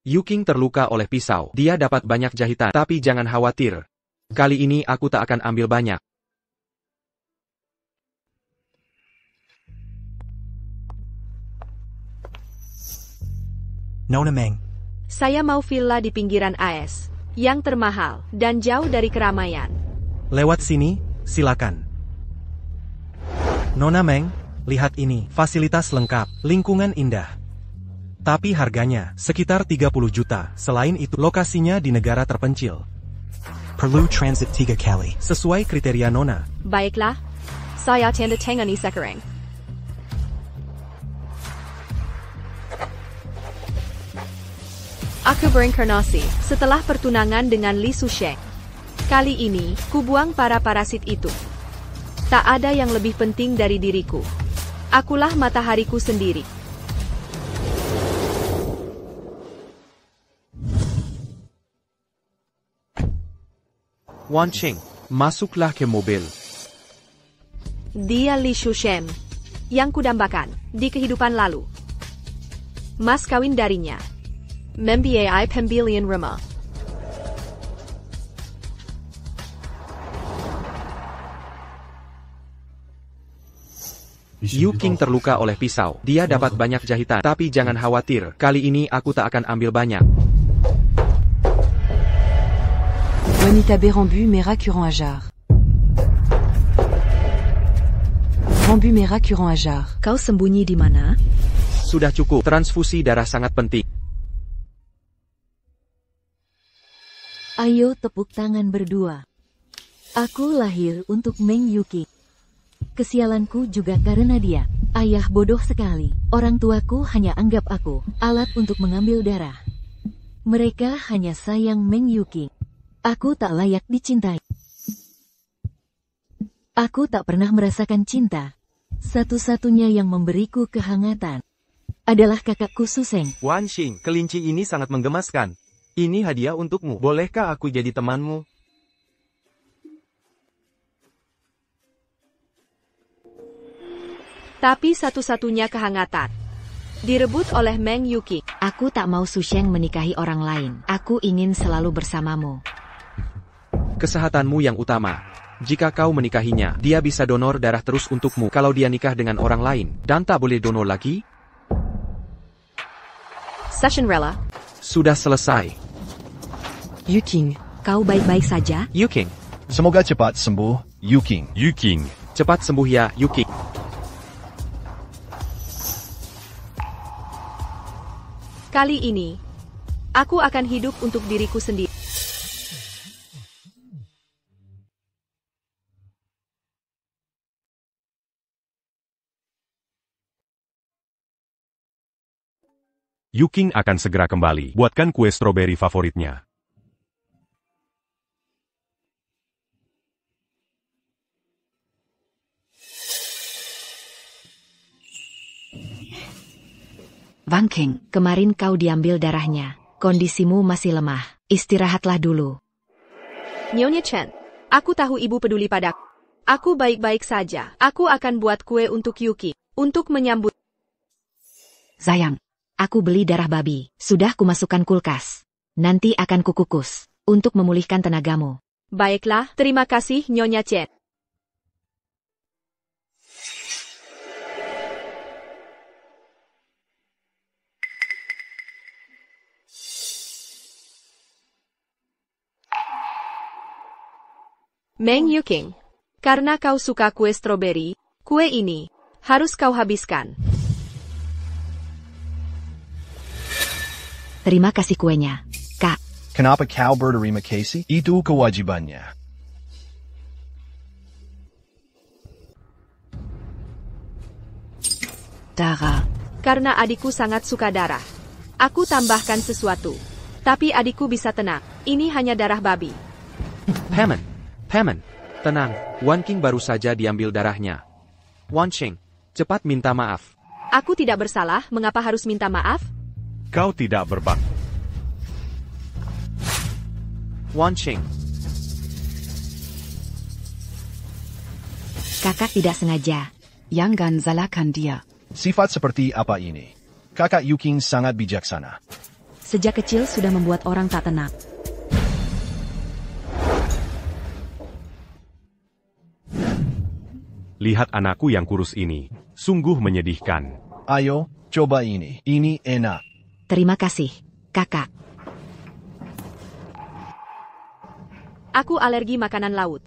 Yuking terluka oleh pisau. Dia dapat banyak jahitan, tapi jangan khawatir. Kali ini aku tak akan ambil banyak. Nona Meng. Saya mau villa di pinggiran AS, yang termahal, dan jauh dari keramaian. Lewat sini, silakan. Nona Meng, lihat ini, fasilitas lengkap, lingkungan indah. Tapi harganya, sekitar 30 juta. Selain itu, lokasinya di negara terpencil. Perlu transit 3 kali. Sesuai kriteria Nona. Baiklah, saya tanda tangani sekarang. Aku berinkarnasi setelah pertunangan dengan Li Susheng. Kali ini, kubuang para parasit itu. Tak ada yang lebih penting dari diriku. Akulah matahariku sendiri. Wan Qing, masuklah ke mobil. Dia Li Susheng, yang kudambakan di kehidupan lalu. Mas kawin darinya. Membiayai pembelian rumah. Yuking terluka oleh pisau. Dia dapat banyak jahitan, tapi jangan khawatir. Kali ini aku tak akan ambil banyak. Wanita Berambu merah curant ajar. Rambu merah curant ajar. Kau sembunyi di mana? Sudah cukup, transfusi darah sangat penting. Ayo tepuk tangan berdua. Aku lahir untuk Meng Yuking. Kesialanku juga karena dia. Ayah bodoh sekali. Orang tuaku hanya anggap aku alat untuk mengambil darah. Mereka hanya sayang Meng Yuking. Aku tak layak dicintai. Aku tak pernah merasakan cinta. Satu-satunya yang memberiku kehangatan adalah kakakku Suseng. Wan Qing, kelinci ini sangat menggemaskan. Ini hadiah untukmu. Bolehkah aku jadi temanmu? Tapi satu-satunya kehangatan direbut oleh Meng Yuking. Aku tak mau Susheng menikahi orang lain. Aku ingin selalu bersamamu. Kesehatanmu yang utama. Jika kau menikahinya, dia bisa donor darah terus untukmu. Kalau dia nikah dengan orang lain, dan tak boleh donor lagi? Session rela. Sudah selesai. Yuking, kau baik-baik saja? Yuking, Semoga cepat sembuh, Yuking. cepat sembuh ya, Yuking. Kali ini, aku akan hidup untuk diriku sendiri. Yuking akan segera kembali. Buatkan kue stroberi favoritnya. Wang Qing, kemarin kau diambil darahnya. Kondisimu masih lemah. Istirahatlah dulu. Nyonya Chen, aku tahu ibu peduli padaku. Aku baik-baik saja. Aku akan buat kue untuk Yuki, untuk menyambut. Sayang, aku beli darah babi. Sudah kumasukkan kulkas. Nanti akan kukukus, untuk memulihkan tenagamu. Baiklah, terima kasih Nyonya Chen. Meng Yuking, karena kau suka kue stroberi, kue ini harus kau habiskan. Terima kasih kuenya, Kak. Kenapa kau berterima kasih? Itu kewajibannya. Darah. Karena adikku sangat suka darah. Aku tambahkan sesuatu. Tapi adikku bisa tenang. Ini hanya darah babi. Paman, tenang. Wan Qing baru saja diambil darahnya. Wan Qing, cepat minta maaf. Aku tidak bersalah, mengapa harus minta maaf? Kau tidak berbak. Wan Qing, Kakak tidak sengaja. Jangan salahkan dia. Sifat seperti apa ini? Kakak Yuking sangat bijaksana. sejak kecil sudah membuat orang tak tenang. Lihat anakku yang kurus ini. Sungguh menyedihkan. Ayo, coba ini. Ini enak. Terima kasih, kakak. Aku alergi makanan laut.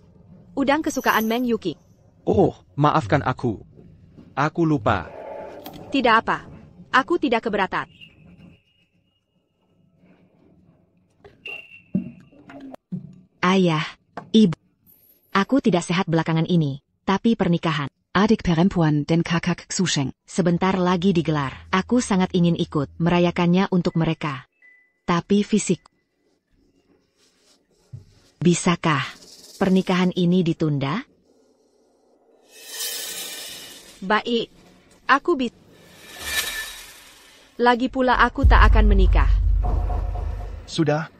Udang kesukaan Meng Yuki. Oh, maafkan aku. Aku lupa. Tidak apa. Aku tidak keberatan. Ayah, ibu. Aku tidak sehat belakangan ini, tapi pernikahan. Adik perempuan dan kakak Xusheng. Sebentar lagi digelar. Aku sangat ingin ikut merayakannya untuk mereka. Tapi fisik. Bisakah pernikahan ini ditunda? Baik. Aku bisa. Lagi pula aku tak akan menikah. Sudah.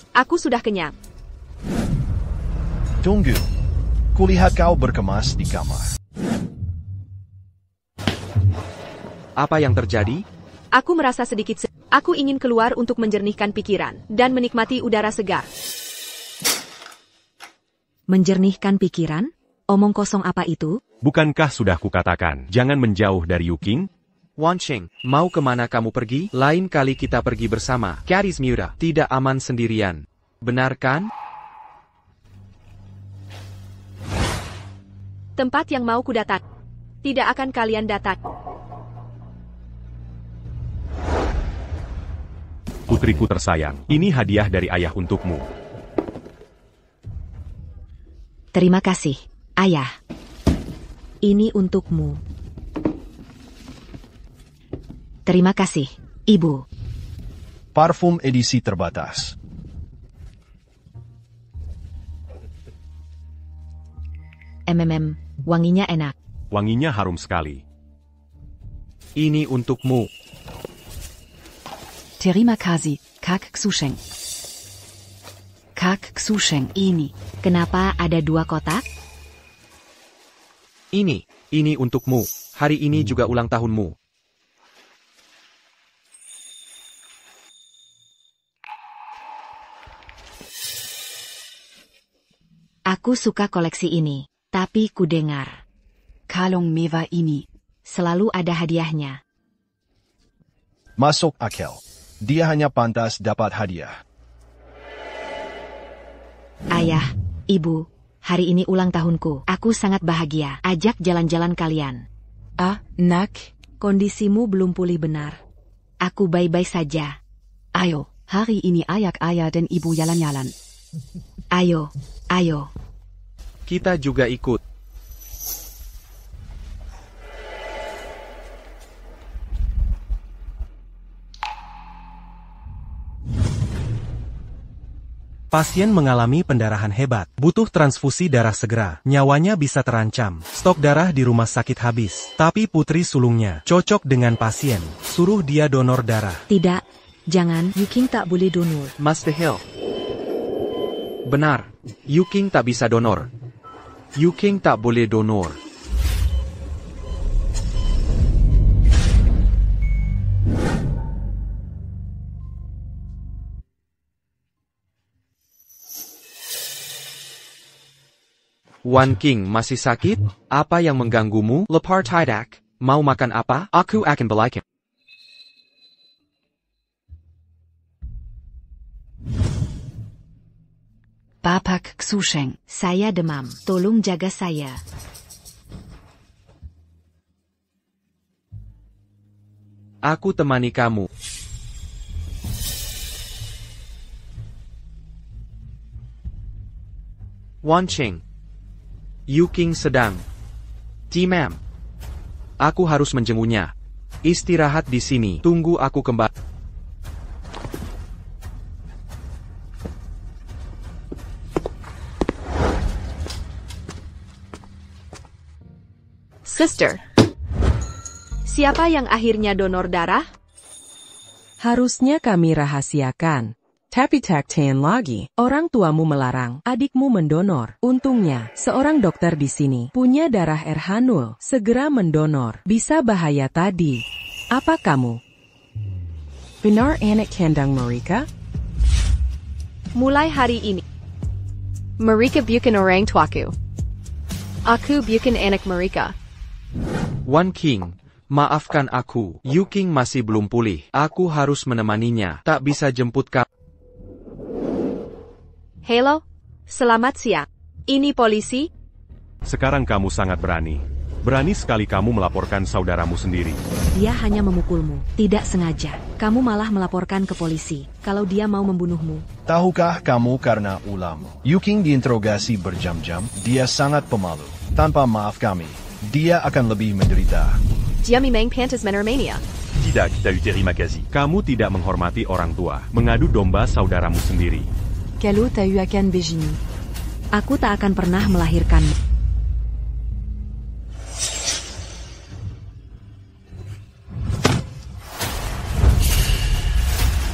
Aku sudah kenyang. Tunggu. Kulihat kau berkemas di kamar. Apa yang terjadi? Aku merasa sedikit Aku ingin keluar untuk menjernihkan pikiran dan menikmati udara segar. Menjernihkan pikiran? Omong kosong apa itu? Bukankah sudah kukatakan, jangan menjauh dari Yuking? Wansheng, mau kemana kamu pergi? Lain kali kita pergi bersama. Gadis Miura, tidak aman sendirian. Benar kan? Tempat yang mau kudatang. Tidak akan kalian datang. Putriku tersayang, ini hadiah dari ayah untukmu. Terima kasih, ayah. Ini untukmu. Terima kasih, ibu. Parfum edisi terbatas. Wanginya enak. Wanginya harum sekali. Ini untukmu. Terima kasih, Kak Xusheng. Kak Xusheng ini. Kenapa ada 2 kotak? Ini untukmu. Hari ini juga ulang tahunmu. Aku suka koleksi ini, tapi ku dengar. Kalung mewah ini. Selalu ada hadiahnya. Masuk akal. Dia hanya pantas dapat hadiah. Ayah, ibu, hari ini ulang tahunku. Aku sangat bahagia. Ajak jalan-jalan kalian. Nak. Kondisimu belum pulih benar. Aku baik-baik saja. Ayo, hari ini ayah dan ibu jalan-jalan. Ayo. Kita juga ikut. Pasien mengalami pendarahan hebat, butuh transfusi darah segera, nyawanya bisa terancam. Stok darah di rumah sakit habis, tapi putri sulungnya cocok dengan pasien. Suruh dia donor darah. Tidak, jangan. Yuking tak boleh donor. Master Hill. Benar, Yuking tak bisa donor. Yuking tak boleh donor. Wan King masih sakit? Apa yang mengganggumu? Lepar tidak. Mau makan apa? Aku akan belikan. Bapak Xusheng. Saya demam. Tolong jaga saya. Aku temani kamu. Wan Ching. Yuking sedang. Timam. Aku harus menjenguknya. Istirahat di sini. Tunggu aku kembali. Sister. Siapa yang akhirnya donor darah? Harusnya kami rahasiakan. Tapi takkan lagi, orang tuamu melarang adikmu mendonor. Untungnya, seorang dokter di sini punya darah RH0. Segera mendonor, bisa bahaya tadi. Apa kamu Benar anak kandang mereka? Mulai hari ini, mereka bukan orang tuaku. Aku bukan anak mereka. Wan King, maafkan aku. Yu King masih belum pulih. Aku harus menemaninya. Tak bisa jemput kamu. Halo, selamat siang. Ini polisi? Sekarang kamu sangat berani. Berani sekali kamu melaporkan saudaramu sendiri. Dia hanya memukulmu, tidak sengaja. Kamu malah melaporkan ke polisi, kalau dia mau membunuhmu. Tahukah kamu karena ulahmu? Yu King diinterogasi berjam-jam, dia sangat pemalu. Tanpa maaf kami, dia akan lebih menderita. Dia memang pantas menermania. Tidak, Dauteri Makazi. Kamu tidak menghormati orang tua, mengadu domba saudaramu sendiri. Kalo t'a eu Akan Begini. Aku tak akan pernah melahirkanmu.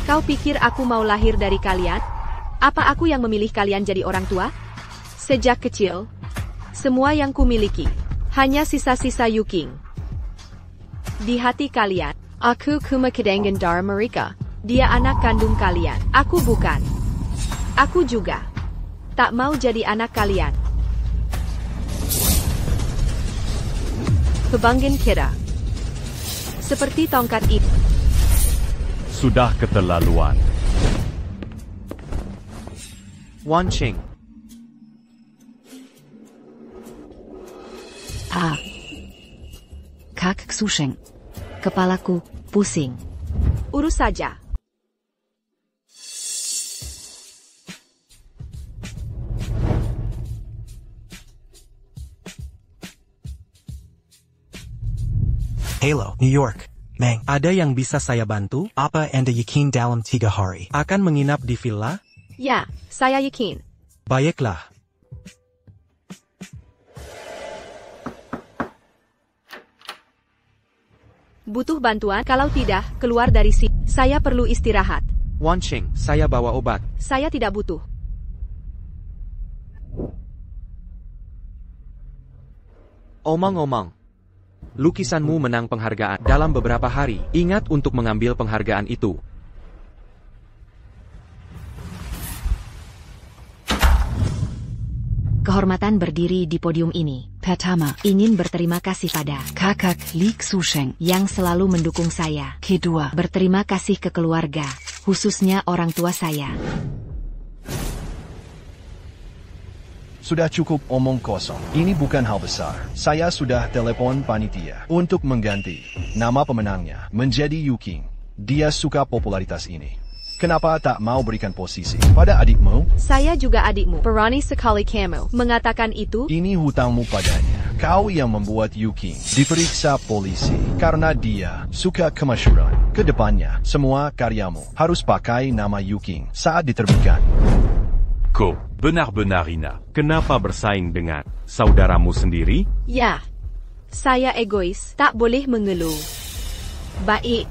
Kau pikir aku mau lahir dari kalian? Apa aku yang memilih kalian jadi orang tua? Sejak kecil, semua yang kumiliki hanya sisa-sisa Yu King. Di hati kalian, aku cuma kedengan darah mereka. Dia anak kandung kalian. Aku bukan. Aku juga tak mau jadi anak kalian. Kebanggaan kita seperti tongkat itu. Sudah keterlaluan. Wan Ching, Kak Susheng. Kepalaku pusing. Urus saja. Halo, New York. Meng, ada yang bisa saya bantu? Apa Anda yakin dalam 3 hari akan menginap di villa? Ya, saya yakin. Baiklah. Butuh bantuan? Kalau tidak, keluar dari sini. Saya perlu istirahat. Wan Ching, saya bawa obat. Saya tidak butuh. Omong-omong, lukisanmu menang penghargaan dalam beberapa hari. Ingat untuk mengambil penghargaan itu. Kehormatan berdiri di podium ini. Pertama, Ingin berterima kasih pada Kakak Lik Susheng. yang selalu mendukung saya. Kedua, Berterima kasih ke keluarga, khususnya orang tua saya. Sudah cukup omong kosong. Ini bukan hal besar. Saya sudah telepon panitia untuk mengganti nama pemenangnya menjadi Yu King. Dia suka popularitas ini. Kenapa tak mau berikan posisi pada adikmu? Saya juga adikmu. Berani sekali kamu mengatakan itu. Ini hutangmu padanya. Kau yang membuat Yu King diperiksa polisi karena dia suka kemasyhuran. Kedepannya, semua karyamu harus pakai nama Yu King saat diterbitkan. Ko, benar-benar Ina. Kenapa bersaing dengan saudaramu sendiri? Ya, saya egois. Tak boleh mengeluh. Baik.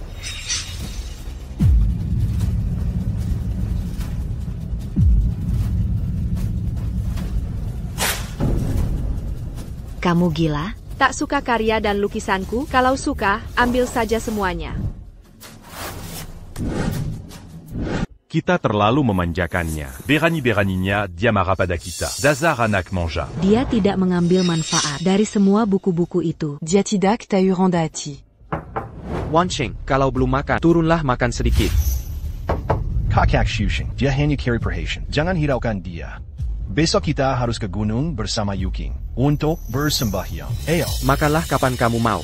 Kamu gila? Tak suka karya dan lukisanku? Kalau suka, ambil saja semuanya. Kita terlalu memanjakannya. Berani-beraninya dia marah pada kita. Dasar anak manja. Dia tidak mengambil manfaat dari semua buku-buku itu. Dia tidak t'a eu rendati. Wan Ching, kalau belum makan, turunlah makan sedikit. Kakak Susheng, dia hanya carry perhatian. Jangan hiraukan dia. Besok kita harus ke gunung bersama Yu King untuk bersembahyang. Ayo. Makanlah kapan kamu mau.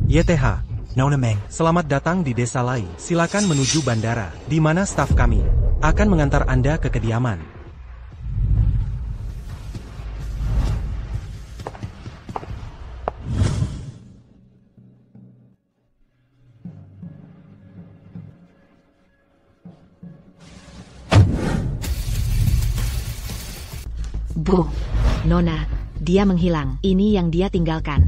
YTH, Nona Meng, selamat datang di desa Lai. Silakan menuju bandara, di mana staf kami akan mengantar Anda ke kediaman. Bu, Nona, dia menghilang. Ini yang dia tinggalkan.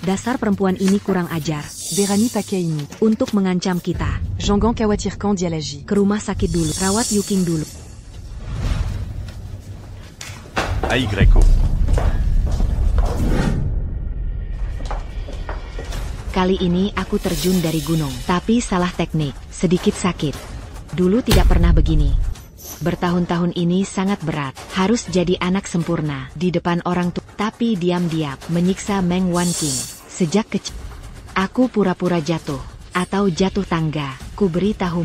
Dasar perempuan ini kurang ajar. Berani pakai ini. Untuk mengancam kita. Jangan khawatirkan dia lagi. Ke rumah sakit dulu. Rawat Yu King dulu. AYO. Kali ini aku terjun dari gunung, tapi salah teknik, sedikit sakit. Dulu tidak pernah begini. Bertahun-tahun ini sangat berat, harus jadi anak sempurna di depan orang tua, tapi diam-diam menyiksa Meng Wanqing. Sejak kecil, aku pura-pura jatuh, atau jatuh tangga. Ku beritahu,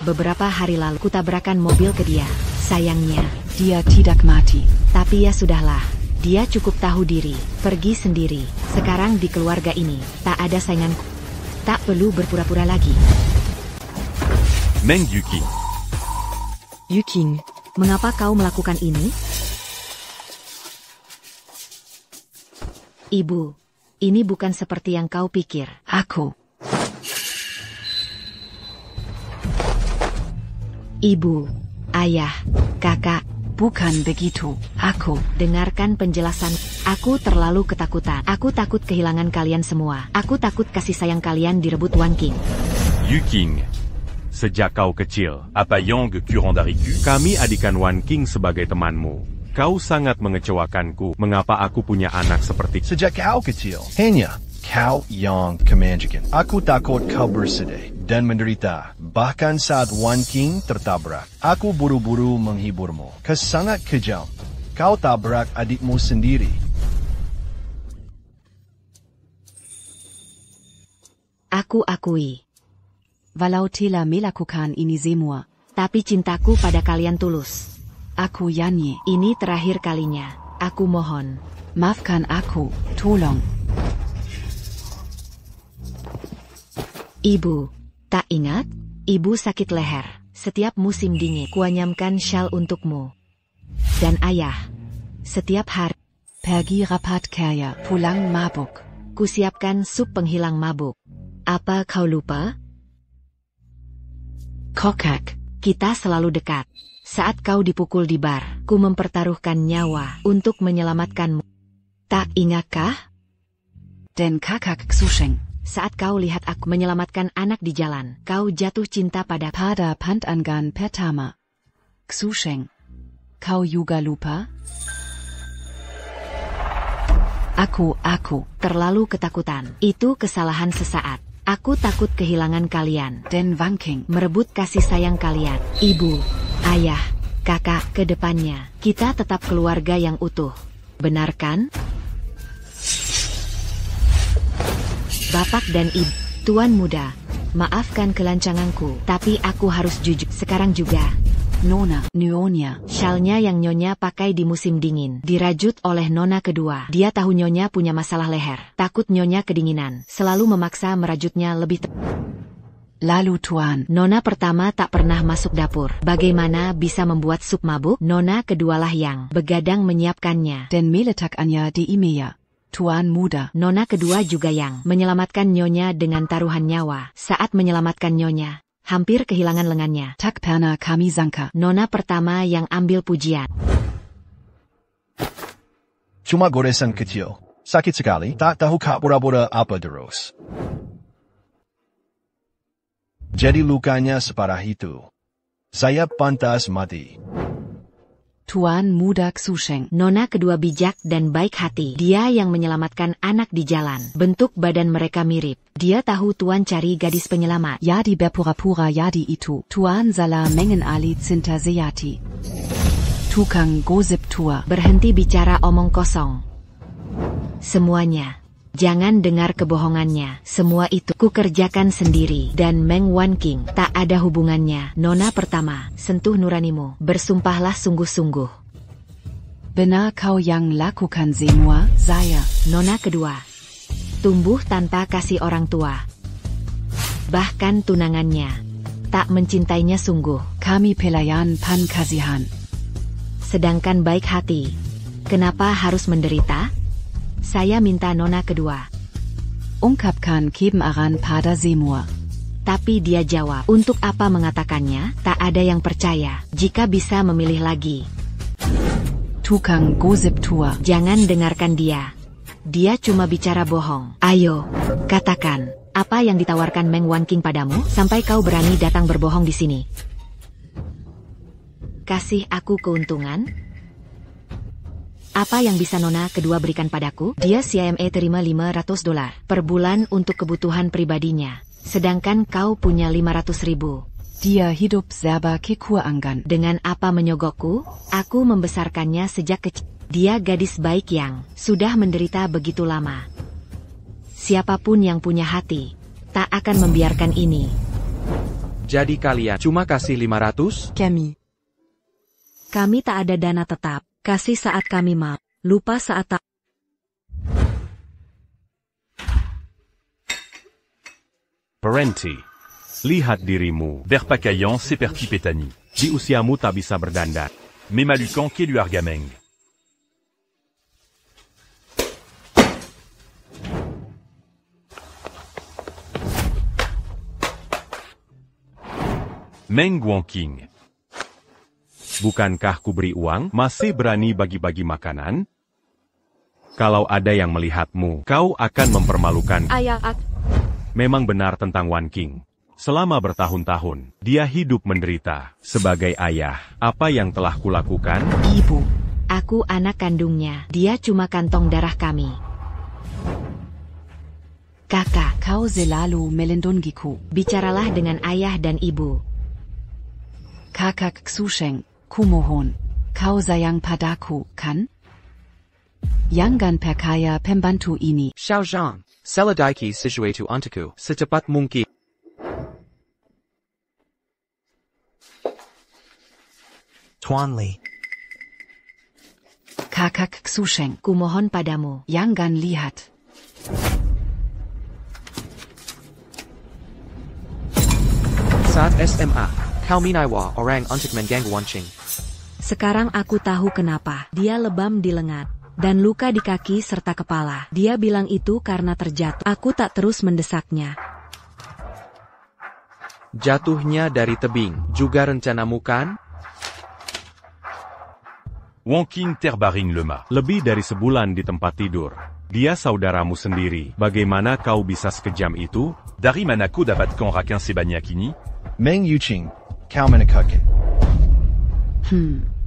beberapa hari lalu ku tabrakan mobil ke dia. Sayangnya, Dia tidak mati. tapi ya sudahlah. Dia cukup tahu diri, pergi sendiri. Sekarang di keluarga ini, tak ada sainganku. Tak perlu berpura-pura lagi. Meng Yuqing. Yuqing, Mengapa kau melakukan ini? Ibu, ini bukan seperti yang kau pikir. aku. Ibu, ayah, kakak, Bukan begitu. Aku. dengarkan penjelasan. Aku terlalu ketakutan. Aku takut kehilangan kalian semua. Aku takut kasih sayang kalian direbut Wanqing. Yuqing. Sejak kau kecil, apa Yang Curand dariku? Kami adikan Wanqing sebagai temanmu. Kau sangat mengecewakanku. Mengapa aku punya anak seperti... Sejak kau kecil, hanya kau yang kemanjakan. Aku takut kau bersedih dan menderita. Bahkan saat Wanqing tertabrak, aku buru-buru menghiburmu. Kau sangat kejam. Kau tabrak adikmu sendiri. Aku akui. Walau telah melakukan ini semua. Tapi cintaku pada kalian tulus. Aku Yanyi. Ini terakhir kalinya. Aku mohon. Maafkan aku. Tolong. Ibu, tak ingat? Ibu sakit leher. Setiap musim dingin, kuanyamkan syal untukmu. Dan ayah, setiap hari, Pergi rapat kaya. Pulang mabuk. kusiapkan sup penghilang mabuk. Apa kau lupa? Kokak. Kita selalu dekat. Saat kau dipukul di bar, ku mempertaruhkan nyawa untuk menyelamatkanmu. Tak ingatkah? Den kakak Xusheng. Saat kau lihat aku menyelamatkan anak di jalan, kau jatuh cinta pada Pada pandangan pertama. Xusheng. Kau juga lupa? Aku. terlalu ketakutan. Itu kesalahan sesaat. Aku takut kehilangan kalian. Den Wanqing. Merebut kasih sayang kalian. Ibu, ayah, kakak, ke depannya. Kita tetap keluarga yang utuh. Benar kan? Bapak dan ibu, tuan muda, maafkan kelancanganku, tapi aku harus jujur sekarang juga. Nona. Nyonya. Syalnya yang Nyonya pakai di musim dingin, dirajut oleh Nona kedua. Dia tahu Nyonya punya masalah leher. Takut Nyonya kedinginan, selalu memaksa merajutnya lebih Lalu tuan. Nona pertama tak pernah masuk dapur. Bagaimana bisa membuat sup mabuk? Nona kedualah yang begadang menyiapkannya. Den meletakkannya di Imea. Tuan muda. Nona kedua juga yang menyelamatkan Nyonya dengan taruhan nyawa. Saat menyelamatkan Nyonya, hampir kehilangan lengannya. Tak pernah kami sangka. Nona pertama yang ambil pujian. Cuma goresan kecil. Sakit sekali. Tak tahu kak pura-pura apa terus. Jadi lukanya separah itu. Saya pantas mati. Tuan muda Xusheng. Nona kedua bijak dan baik hati. Dia yang menyelamatkan anak di jalan. Bentuk badan mereka mirip. Dia tahu Tuan cari gadis penyelamat. Yadi berpura-pura yadi itu. Tuan salah mengenali cinta sejati. Tukang gosip tua. Berhenti bicara omong kosong. Semuanya. Jangan dengar kebohongannya. Semua itu kukerjakan sendiri. Dan Meng Wanqing tak ada hubungannya. Nona pertama, sentuh nuranimu. Bersumpahlah sungguh-sungguh. Benar kau yang lakukan semua, saya. Nona kedua, tumbuh tanpa kasih orang tua. Bahkan tunangannya tak mencintainya sungguh. Kami pelayan pan kasihan. Sedangkan baik hati, kenapa harus menderita? Saya minta Nona kedua. Ungkapkan kebenaran pada semua. Tapi dia jawab, untuk apa mengatakannya? Tak ada yang percaya. Jika bisa memilih lagi. Tukang gosip tua. Jangan dengarkan dia. Dia cuma bicara bohong. Ayo, katakan, apa yang ditawarkan Meng Wanqing padamu, sampai kau berani datang berbohong di sini? Kasih aku keuntungan? Apa yang bisa nona kedua berikan padaku? Dia CME terima $500 per bulan untuk kebutuhan pribadinya. Sedangkan kau punya 500.000. Dia hidup serba kekurangan. Dengan apa menyogokku? Aku membesarkannya sejak kecil. Dia gadis baik yang sudah menderita begitu lama. Siapapun yang punya hati, tak akan membiarkan ini. Jadi kalian cuma kasih 500? Kami tak ada dana tetap. Kasih saat kami mau. Lupa saat tak. Parenti. Lihat dirimu. Verpacayant Seperti Petani. Di usiamu tak bisa berdandan. Memalukan Keluargameng. Meng Guangqing. Bukankah kuberi uang, masih berani bagi-bagi makanan? Kalau ada yang melihatmu, kau akan mempermalukan. Ayah, Memang benar tentang Wan Qing. Selama bertahun-tahun, dia hidup menderita. Sebagai ayah, apa yang telah kulakukan? Ibu, aku anak kandungnya. Dia cuma kantong darah kami. Kakak, Kau selalu melindungiku. bicaralah dengan ayah dan ibu. Kakak Xusheng, kumohon. Kau sayang padaku, kan? Jangan percaya pembantu ini. Xiao Zhang, selidiki sesuatu untukku secepat mungkin. Tuan Li. Kakak Xusheng, Kumohon padamu. jangan lihat. Saat SMA, kau minaiwa orang untuk mengganggu Wan Qing. Sekarang aku tahu kenapa. Dia lebam di lengan dan luka di kaki serta kepala. Dia bilang itu karena terjatuh. Aku tak terus mendesaknya. Jatuhnya dari tebing, juga rencanamu kan? Wangqing terbaring lemah. Lebih dari sebulan di tempat tidur. Dia saudaramu sendiri. Bagaimana kau bisa sekejam itu? Dari mana kau dapatkan rakan sebanyak ini? Meng Yuqing, kau menekutkan.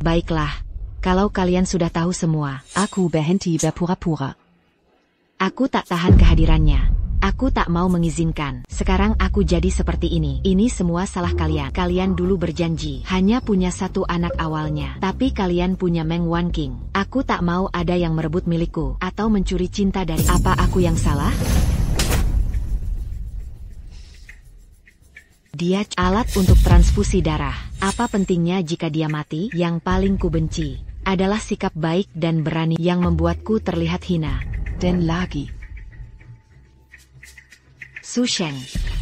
Baiklah. Kalau kalian sudah tahu semua, Aku berhenti berpura-pura. aku tak tahan kehadirannya. Aku tak mau mengizinkan. Sekarang aku jadi seperti ini. Ini semua salah kalian. Kalian dulu berjanji hanya punya satu anak awalnya. Tapi kalian punya Meng Wanqing. Aku tak mau ada yang merebut milikku atau mencuri cinta dari. Apa aku yang salah? Dia alat untuk transfusi darah. Apa pentingnya jika dia mati? Yang paling kubenci adalah sikap baik dan berani yang membuatku terlihat hina. Dan lagi. Xusheng,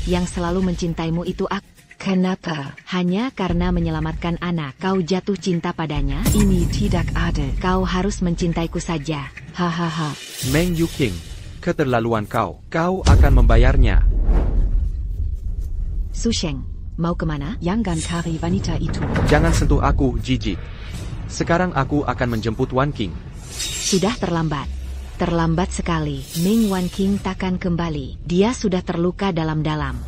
yang selalu mencintaimu itu aku. Kenapa? Hanya karena menyelamatkan anak, kau jatuh cinta padanya? Ini tidak adil. Kau harus mencintaiku saja. Hahaha. Meng Yuqing, keterlaluan kau. Kau akan membayarnya. Xusheng, mau kemana? Jangan cari wanita itu. Jangan sentuh aku, jijik. Sekarang aku akan menjemput Wan Qing. Sudah terlambat. Terlambat sekali. Meng Wanqing takkan kembali. Dia sudah terluka dalam-dalam.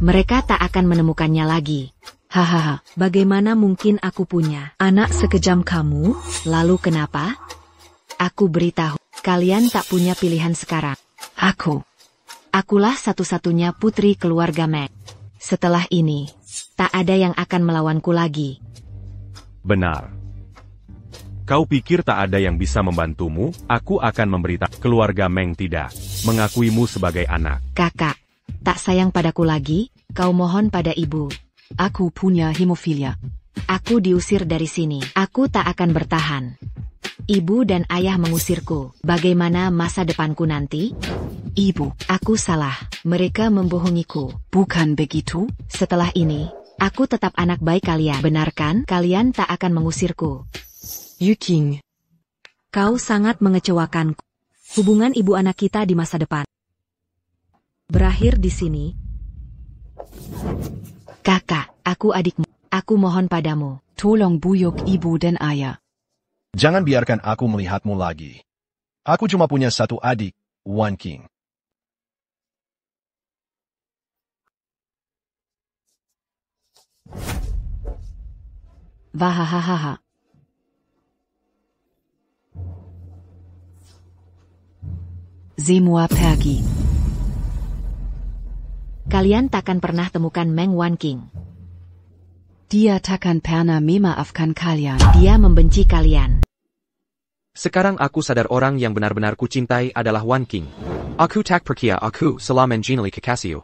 Mereka tak akan menemukannya lagi. Hahaha, bagaimana mungkin aku punya anak sekejam kamu? Lalu kenapa? Aku beritahu, kalian tak punya pilihan sekarang. Akulah satu-satunya putri keluarga Meng. Setelah ini, tak ada yang akan melawanku lagi. Benar. Kau pikir tak ada yang bisa membantumu? Aku akan memberitahu. Keluarga Meng tidak mengakuimu sebagai anak. Kakak, tak sayang padaku lagi? Kau mohon pada ibu. Aku punya hemofilia. Aku diusir dari sini. Aku tak akan bertahan. Ibu dan ayah mengusirku. Bagaimana masa depanku nanti? Ibu, Aku salah. Mereka membohongiku. bukan begitu? Setelah ini, aku tetap anak baik kalian. Benar kan? Kalian tak akan mengusirku. Yuqing. Kau sangat mengecewakanku. Hubungan ibu anak kita di masa depan berakhir di sini. Kakak, aku adikmu. Aku mohon padamu. Tolong buyuk ibu dan ayah. Jangan biarkan aku melihatmu lagi. Aku cuma punya satu adik, Wan Qing. Wahahaha. Semua pergi. Kalian takkan pernah temukan Meng Wanqing. Dia takkan pernah memaafkan kalian. Dia membenci kalian. Sekarang aku sadar orang yang benar-benar kucintai adalah Wanqing. Aku tak percaya aku selama mencintai kekasihku.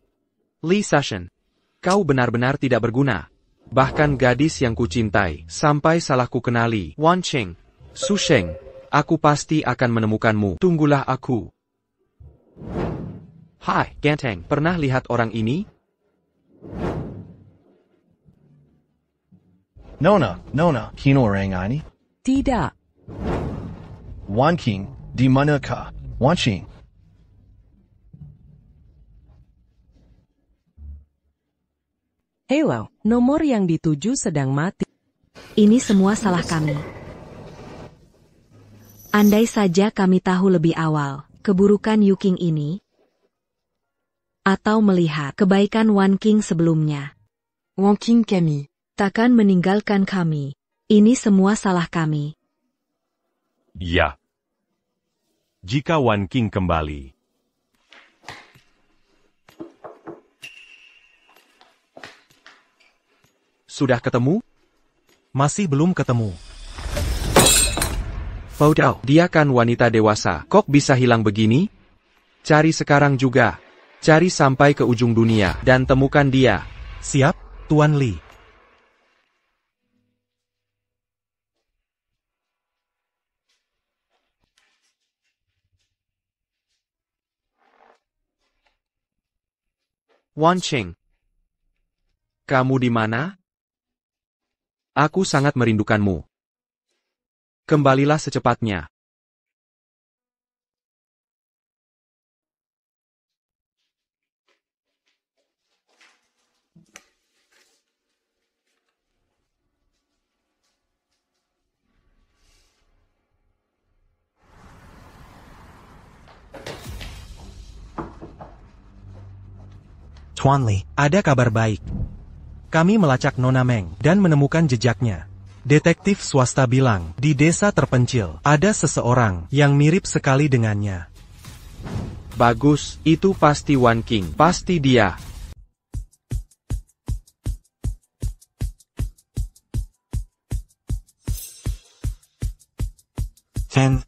Li Sashen. Kau benar-benar tidak berguna. Bahkan gadis yang kucintai, sampai salah ku kenali. Wanqing. Su Sheng. Aku pasti akan menemukanmu. Tunggulah aku. Hai, Ganteng. Pernah lihat orang ini? Nona, kino orang ini? Tidak. Wanqing, di manakah? Wanqing. Halo, nomor yang dituju sedang mati. Ini semua salah kami. Andai saja kami tahu lebih awal keburukan Yuking ini, atau melihat kebaikan Wanqing sebelumnya. Wanqing kami. Takkan meninggalkan kami. Ini semua salah kami. Ya. Jika Wanqing kembali. Sudah ketemu? Masih belum ketemu. Bodoh, dia kan wanita dewasa. Kok bisa hilang begini? Cari sekarang juga. Cari sampai ke ujung dunia, dan temukan dia. Siap, Tuan Li. Wanqing. Kamu di mana? Aku sangat merindukanmu. Kembalilah secepatnya. Tuan Li, ada kabar baik. Kami melacak Nona Meng dan menemukan jejaknya. Detektif swasta bilang, di desa terpencil, ada seseorang yang mirip sekali dengannya. Bagus, itu pasti Wanqing. Pasti dia. Tuan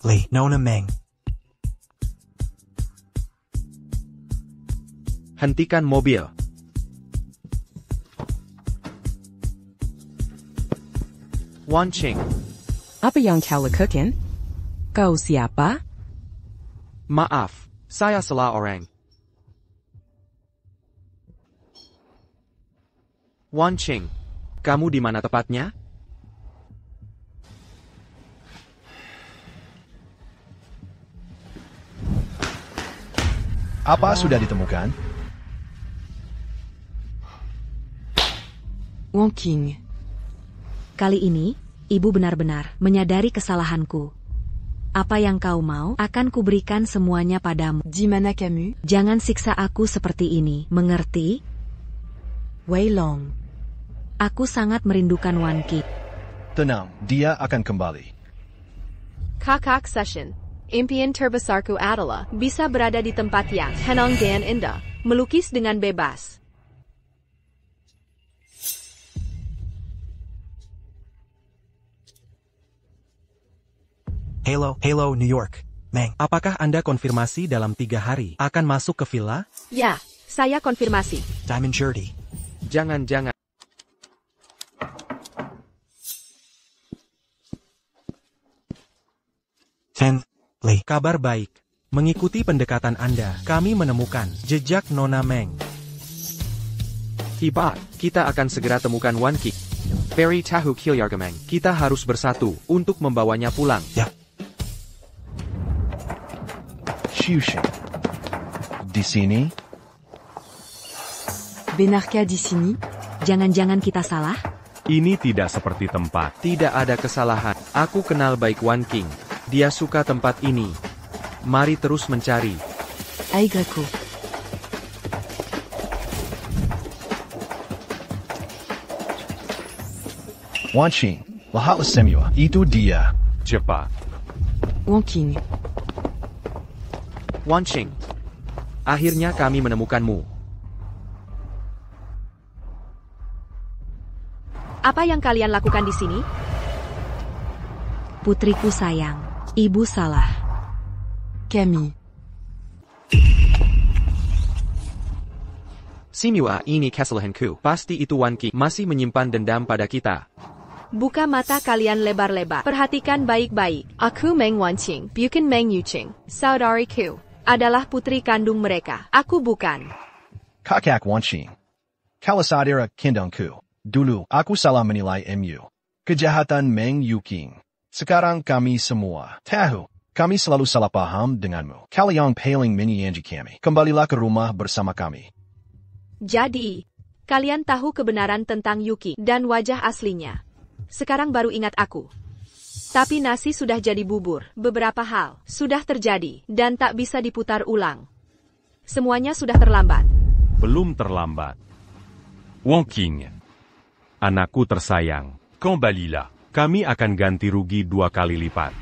Li, Nona Meng. Hentikan mobil. Wanqing. Apa yang kau lakukan? Kau siapa? Maaf, saya salah orang. Wanqing, kamu di mana tepatnya? Apa sudah ditemukan? Wanqing. Kali ini, ibu benar-benar menyadari kesalahanku. Apa yang kau mau, akan kuberikan semuanya padamu. Di mana kamu? Jangan siksa aku seperti ini, mengerti? Wei Long. Aku sangat merindukan Wanqing. Tenang, dia akan kembali. Kakak Session. Impian terbesarku adalah bisa berada di tempat yang tenang dan indah, melukis dengan bebas. Hello, New York. Meng, apakah Anda konfirmasi dalam 3 hari akan masuk ke villa? Ya, saya konfirmasi. Diamond Shirty. Jangan-jangan. Tuan Li, kabar baik. Mengikuti pendekatan Anda, kami menemukan jejak Nona Meng. Hebat, kita akan segera temukan Wanqing. Fairy Tahu Kilyargameng, kita harus bersatu untuk membawanya pulang. Ya. Xiuxing. Di sini? Benarkah di sini? Jangan-jangan kita salah? Ini tidak seperti tempat. Tidak ada kesalahan. Aku kenal baik Wanqing. Dia suka tempat ini. Mari terus mencari. Aigaku. Wanqing, lahat semua. Itu dia. Cepat. Wanqing. Wanqing. Akhirnya kami menemukanmu. Apa yang kalian lakukan di sini? Putriku sayang, ibu salah. Camille. Simua, ini kesalahanku. Pasti itu Wanqing masih menyimpan dendam pada kita. Buka mata kalian lebar-lebar. Perhatikan baik-baik. Aku Meng Wanqing, bukan Meng Yuqing. Saudariku adalah putri kandung mereka. Aku bukan. Kakak Wanqing. Kalau saudara kandungku. Dulu, aku salah menilai MU. Kejahatan Meng Yuqing. Sekarang kami semua tahu. Kami selalu salah paham denganmu. Kau yang paling menyayangi kami. Kembalilah ke rumah bersama kami. Jadi, kalian tahu kebenaran tentang Yuki dan wajah aslinya. Sekarang baru ingat aku. Tapi nasi sudah jadi bubur. Beberapa hal sudah terjadi dan tak bisa diputar ulang. Semuanya sudah terlambat. Belum terlambat. Wanqing. Anakku tersayang. Kembalilah. Kami akan ganti rugi 2 kali lipat.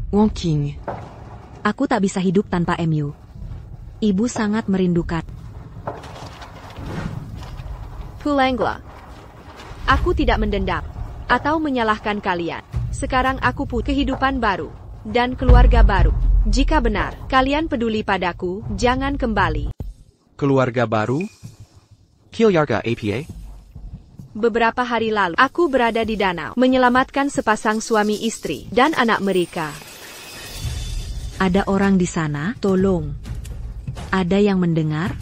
Wanqing. Aku tak bisa hidup tanpa MU. Ibu sangat merindukan. Pulangla. Aku tidak mendendam atau menyalahkan kalian. Sekarang aku punya kehidupan baru dan keluarga baru. Jika benar kalian peduli padaku, jangan kembali. Keluarga baru? Kilyarga APA? Beberapa hari lalu, aku berada di danau, menyelamatkan sepasang suami istri dan anak mereka. Ada orang di sana? Tolong. Ada yang mendengar?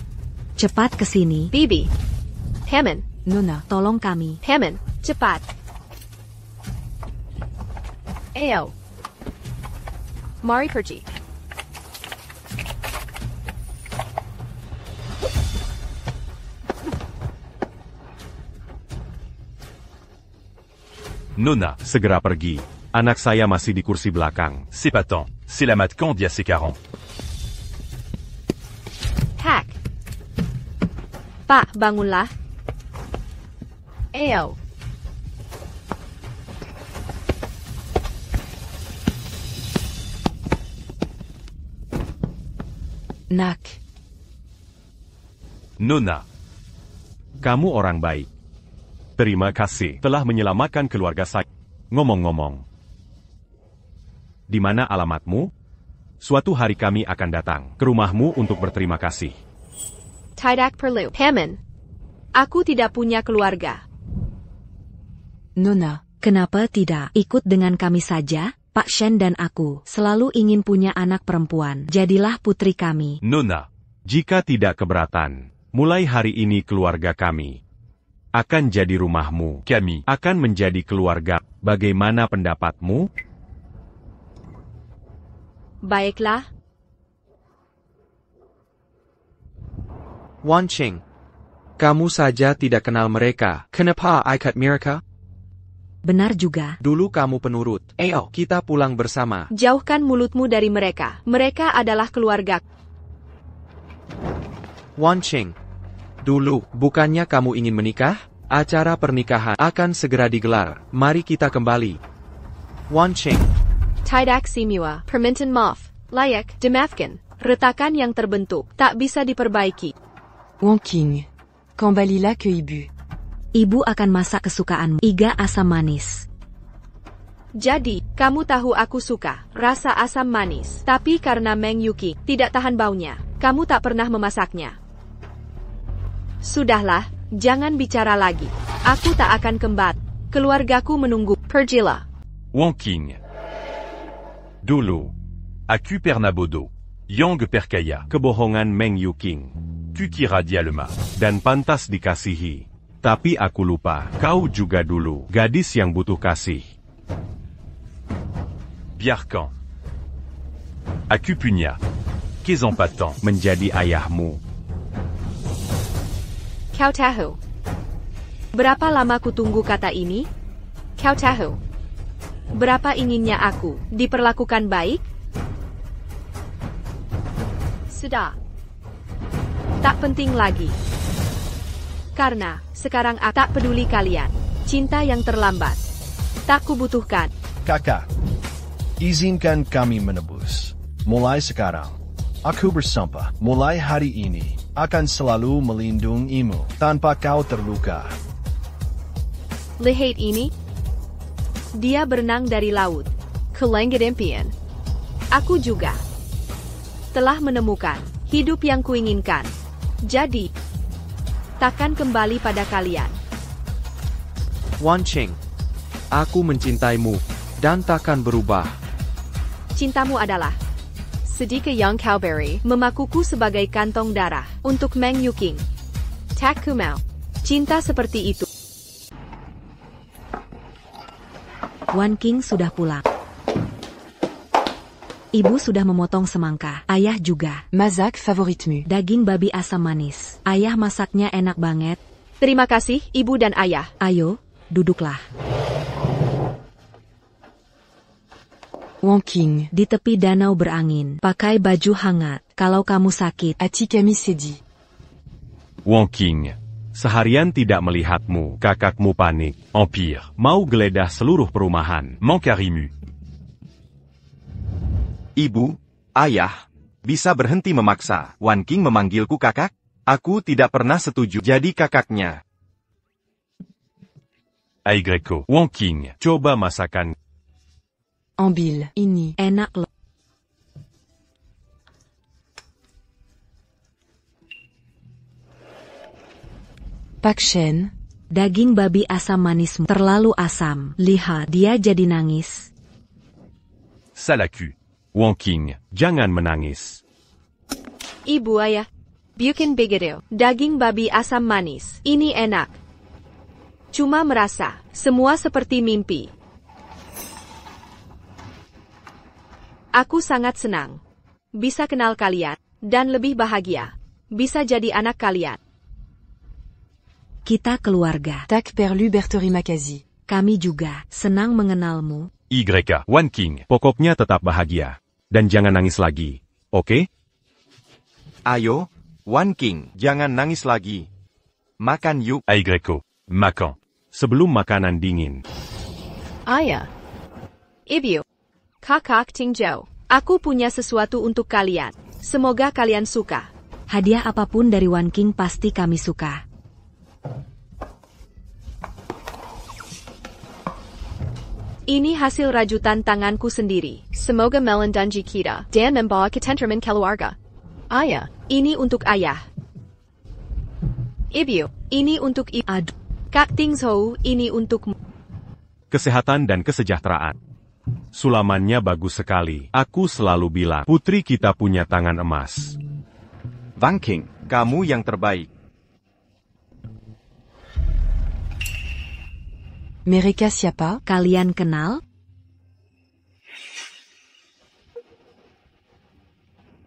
Cepat ke sini. Bibi. Hemen. Nona, tolong kami. Hemen, cepat. Ayo. Mari pergi. Nona. Segera pergi. Anak saya masih di kursi belakang. C'est pas tant. C'est la Matcan d'il y a ses 40. Hack. Pak, bangunlah. Ayo. Nak. Nona. Kamu orang baik. Terima kasih telah menyelamatkan keluarga saya. Ngomong-ngomong. Di mana alamatmu? Suatu hari kami akan datang ke rumahmu untuk berterima kasih. Tidak perlu. Hemen. Aku tidak punya keluarga. Nona, kenapa tidak ikut dengan kami saja? Pak Shen dan aku selalu ingin punya anak perempuan. Jadilah putri kami. Nona. Jika tidak keberatan, mulai hari ini keluarga kami akan jadi rumahmu. Camille. Akan menjadi keluarga. Bagaimana pendapatmu? Baiklah. Wanqing. Kamu saja tidak kenal mereka. Kenapa ikat mereka? Benar juga. Dulu kamu penurut. Ayo, kita pulang bersama. Jauhkan mulutmu dari mereka. Mereka adalah keluarga. Wanqing. Dulu, bukannya kamu ingin menikah? Acara pernikahan akan segera digelar. Mari kita kembali. Wanqing. Tidak Simua. Permintaan maaf. Layak. Dimaafkan. Retakan yang terbentuk tak bisa diperbaiki. Wanqing. Kembalilah ke ibu. Ibu akan masak kesukaanmu. Iga asam manis. Jadi, kamu tahu aku suka rasa asam manis. Tapi karena Meng Yuki tidak tahan baunya, kamu tak pernah memasaknya. Sudahlah, jangan bicara lagi. Aku tak akan kembali. Keluargaku menunggu. Pergilah. Wanqing. Dulu. Aku Pernabodo. Yang Perkaya. Kebohongan Meng Yuqing. Kukira Dialema. Dan pantas dikasihi. Tapi aku lupa, kau juga dulu gadis yang butuh kasih. Biarkan. Aku Punya. Kezempatan. Menjadi ayahmu. Kau tahu berapa lama ku tunggu kata ini? Kau tahu berapa inginnya aku diperlakukan baik? Sudah. Tak penting lagi. Karena sekarang aku tak peduli kalian. Cinta yang terlambat tak kubutuhkan. Kakak, izinkan kami menebus. Mulai sekarang, Aku bersumpah, mulai hari ini, akan selalu melindungimu, tanpa kau terluka. Lihat ini. Dia berenang dari laut. Ke langit impian. Aku juga telah menemukan hidup yang kuinginkan. Jadi, takkan kembali pada kalian. Wan Qing, aku mencintaimu, dan takkan berubah. Cintamu adalah sedikit yang kau beri, memakuku sebagai kantong darah, untuk Meng Yuking. Tak ku mau. Cinta seperti itu. Wan Qing sudah pulang. Ibu sudah memotong semangka, ayah juga. Masak favoritmu. Daging babi asam manis. Ayah masaknya enak banget. Terima kasih, ibu dan ayah. Ayo, duduklah. Wan Qing. Di tepi danau berangin, pakai baju hangat. Kalau kamu sakit, Atikami Sedi. Wan Qing. Seharian tidak melihatmu, kakakmu panik. Empire. Mau geledah seluruh perumahan. Mankarimu. Ibu, ayah, bisa berhenti memaksa. Wan Qing memanggilku kakak? Aku tidak pernah setuju jadi kakaknya. Aigreko. Wan Qing. Coba masakan. Ambil, ini. enak loh. Pak Shen. Daging babi asam manismu terlalu asam. Lihat, dia jadi nangis. Salaku. Wan Qing. Jangan menangis. Ibu ayah. Bikin begitu. Daging babi asam manis. Ini enak. Cuma merasa, semua seperti mimpi. Aku sangat senang. Bisa kenal kalian. Dan lebih bahagia. Bisa jadi anak kalian. Kita keluarga. Tak perlu berterima kasih. Kami juga senang mengenalmu. YK. Wan Qing. Pokoknya tetap bahagia. Dan jangan nangis lagi. Oke? Ayo, Wan Qing, jangan nangis lagi. Makan yuk. Aigreko. Makan. Sebelum makanan dingin. Ayah. Ibu. Kakak Tingzhou. Aku punya sesuatu untuk kalian. Semoga kalian suka. Hadiah apapun dari Wan Qing pasti kami suka. Ini hasil rajutan tanganku sendiri. Semoga melindungi kita dan membawa ketentraman keluarga. Ayah, ini untuk ayah. Ibu, ini untuk ibu. Aduh. Kak Tingzhou, ini untukmu. Kesehatan dan kesejahteraan. Sulamannya bagus sekali. Aku selalu bilang, putri kita punya tangan emas. Wan Qing, kamu yang terbaik. Mereka siapa? Kalian kenal?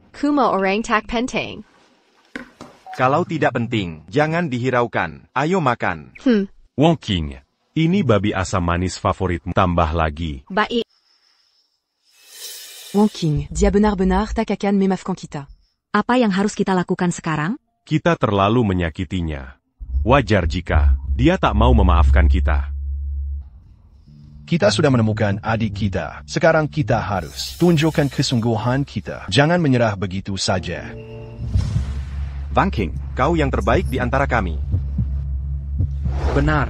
Kuma orang tak penting. Kalau tidak penting, jangan dihiraukan. Ayo makan. Wan Qing. Ini babi asam manis favoritmu. Tambah lagi. Baik. Wan Qing. Dia benar-benar tak akan memaafkan kita. Apa yang harus kita lakukan sekarang? Kita terlalu menyakitinya. Wajar jika dia tak mau memaafkan kita. Kita sudah menemukan adik kita. Sekarang kita harus tunjukkan kesungguhan kita. Jangan menyerah begitu saja. Wan Qing, kau yang terbaik di antara kami. Benar.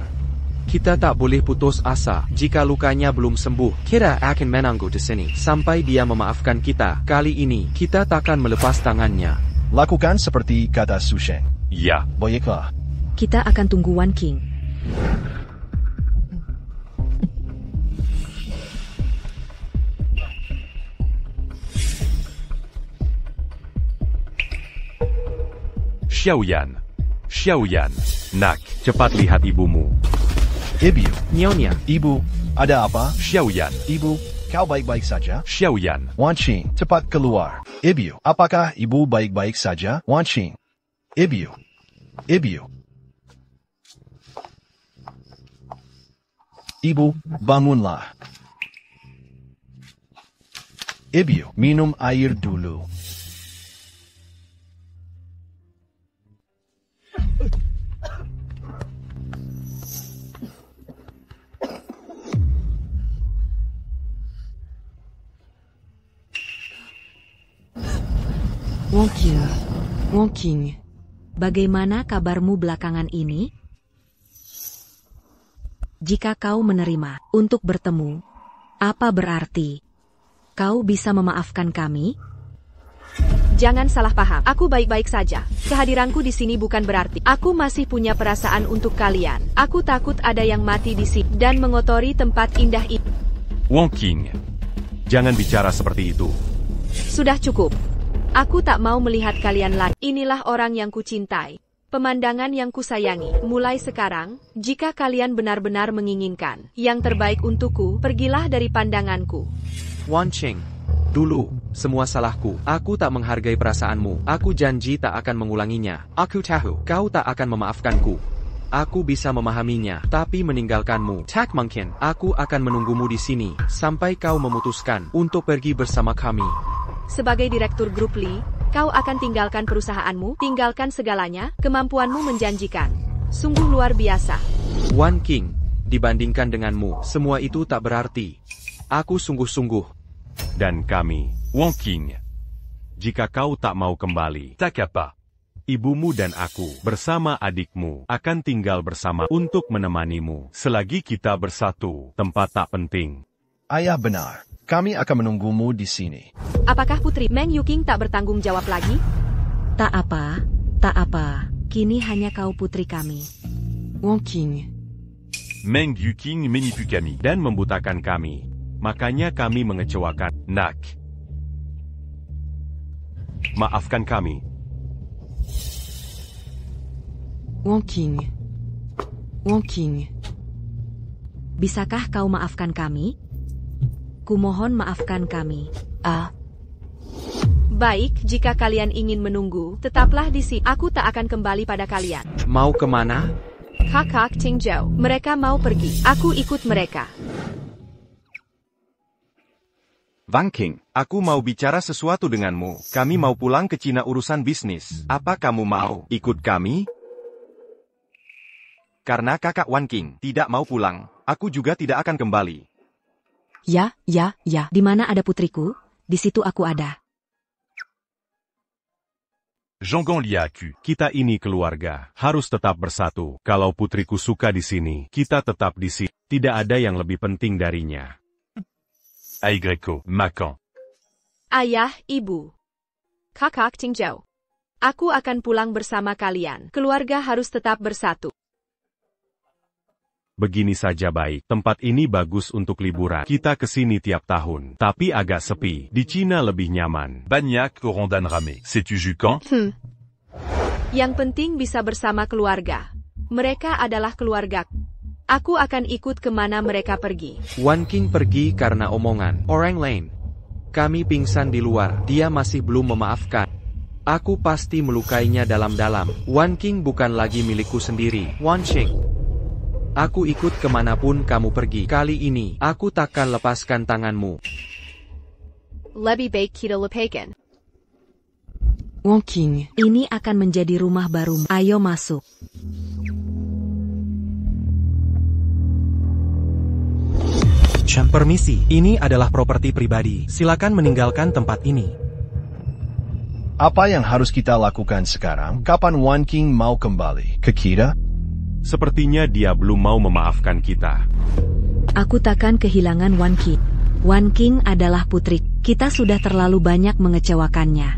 Kita tak boleh putus asa. Jika lukanya belum sembuh, kita akan menunggu di sini sampai dia memaafkan kita. Kali ini, kita takkan melepas tangannya. Lakukan seperti kata Su Sheng. Ya. Baiklah. Kita akan tunggu Wan Qing. Xiaoyan. Xiaoyan. Nak, cepat lihat ibumu. Ibu. Nyonya. Ibu, ada apa? Xiaoyan. Ibu, kau baik-baik saja? Xiaoyan. Wan Qing, cepat keluar. Ibu, apakah ibu baik-baik saja? Wan Qing. Ibu. Ibu. Ibu, bangunlah. Ibu, minum air dulu. Wonking. Bagaimana kabarmu belakangan ini? Jika kau menerima untuk bertemu, apa berarti kau bisa memaafkan kami? Jangan salah paham, aku baik-baik saja. Kehadiranku di sini bukan berarti aku masih punya perasaan untuk kalian. Aku takut ada yang mati di sini dan mengotori tempat indah ini. Wonking, jangan bicara seperti itu. Sudah cukup. Aku tak mau melihat kalian lagi. Inilah orang yang kucintai. Pemandangan yang kusayangi. Mulai sekarang, jika kalian benar-benar menginginkan yang terbaik untukku, pergilah dari pandanganku. Wanqing, dulu, semua salahku. Aku tak menghargai perasaanmu. Aku janji tak akan mengulanginya. Aku tahu, kau tak akan memaafkanku. Aku bisa memahaminya, tapi meninggalkanmu tak mungkin. Aku akan menunggumu di sini, sampai kau memutuskan untuk pergi bersama kami. Sebagai direktur grup Lee, kau akan tinggalkan perusahaanmu, tinggalkan segalanya, kemampuanmu menjanjikan. Sungguh luar biasa. Wanqing, dibandingkan denganmu, semua itu tak berarti. Aku sungguh-sungguh. Dan kami, Wonking. Jika kau tak mau kembali, tak apa. Ibumu dan aku, bersama adikmu, akan tinggal bersama untuk menemanimu. Selagi kita bersatu, tempat tak penting. Ayah benar. Kami akan menunggumu di sini. Apakah Putri Meng Yuking tak bertanggung jawab lagi? Tak apa. Kini hanya kau putri kami. Wonking. Meng Yuking menipu kami dan membutakan kami. Makanya kami mengecewakan. Nak. Maafkan kami. Wonking. Bisakah kau maafkan kami? Kumohon maafkan kami. Baik, jika kalian ingin menunggu, tetaplah di sini. Aku tak akan kembali pada kalian. Mau kemana? Kakak Qingzhou, mereka mau pergi. Aku ikut mereka. Wanqing, aku mau bicara sesuatu denganmu. Kami mau pulang ke Cina urusan bisnis. Apa kamu mau ikut kami? Karena kakak Wanqing tidak mau pulang, aku juga tidak akan kembali. Ya. Di mana ada putriku? Di situ aku ada. Zhongong Liaku, kita ini keluarga, harus tetap bersatu. Kalau putriku suka di sini, kita tetap di sini. Tidak ada yang lebih penting darinya. Aigreko, Makan. Ayah, ibu. Kakak Qingzhou. Aku akan pulang bersama kalian. Keluarga harus tetap bersatu. Begini saja baik, tempat ini bagus untuk liburan. Kita kesini tiap tahun, tapi agak sepi. Di Cina lebih nyaman. Banyak orang dan rame. Sais-tu Jukan? Yang penting bisa bersama keluarga. Mereka adalah keluarga. Aku akan ikut kemana mereka pergi. Wanqing pergi karena omongan orang lain. Kami pingsan di luar, dia masih belum memaafkan. Aku pasti melukainya dalam-dalam. Wanqing bukan lagi milikku sendiri. Wanqing. Aku ikut kemanapun kamu pergi. Kali ini, aku takkan lepaskan tanganmu. Lebih baik kita lepaskan. Wonking. Ini akan menjadi rumah baru. Ayo masuk. Permisi, ini adalah properti pribadi. Silakan meninggalkan tempat ini. Apa yang harus kita lakukan sekarang? Kapan Wanqing mau kembali ke kita? Sepertinya dia belum mau memaafkan kita. Aku takkan kehilangan Wanqing. Wanqing adalah putri. Kita sudah terlalu banyak mengecewakannya.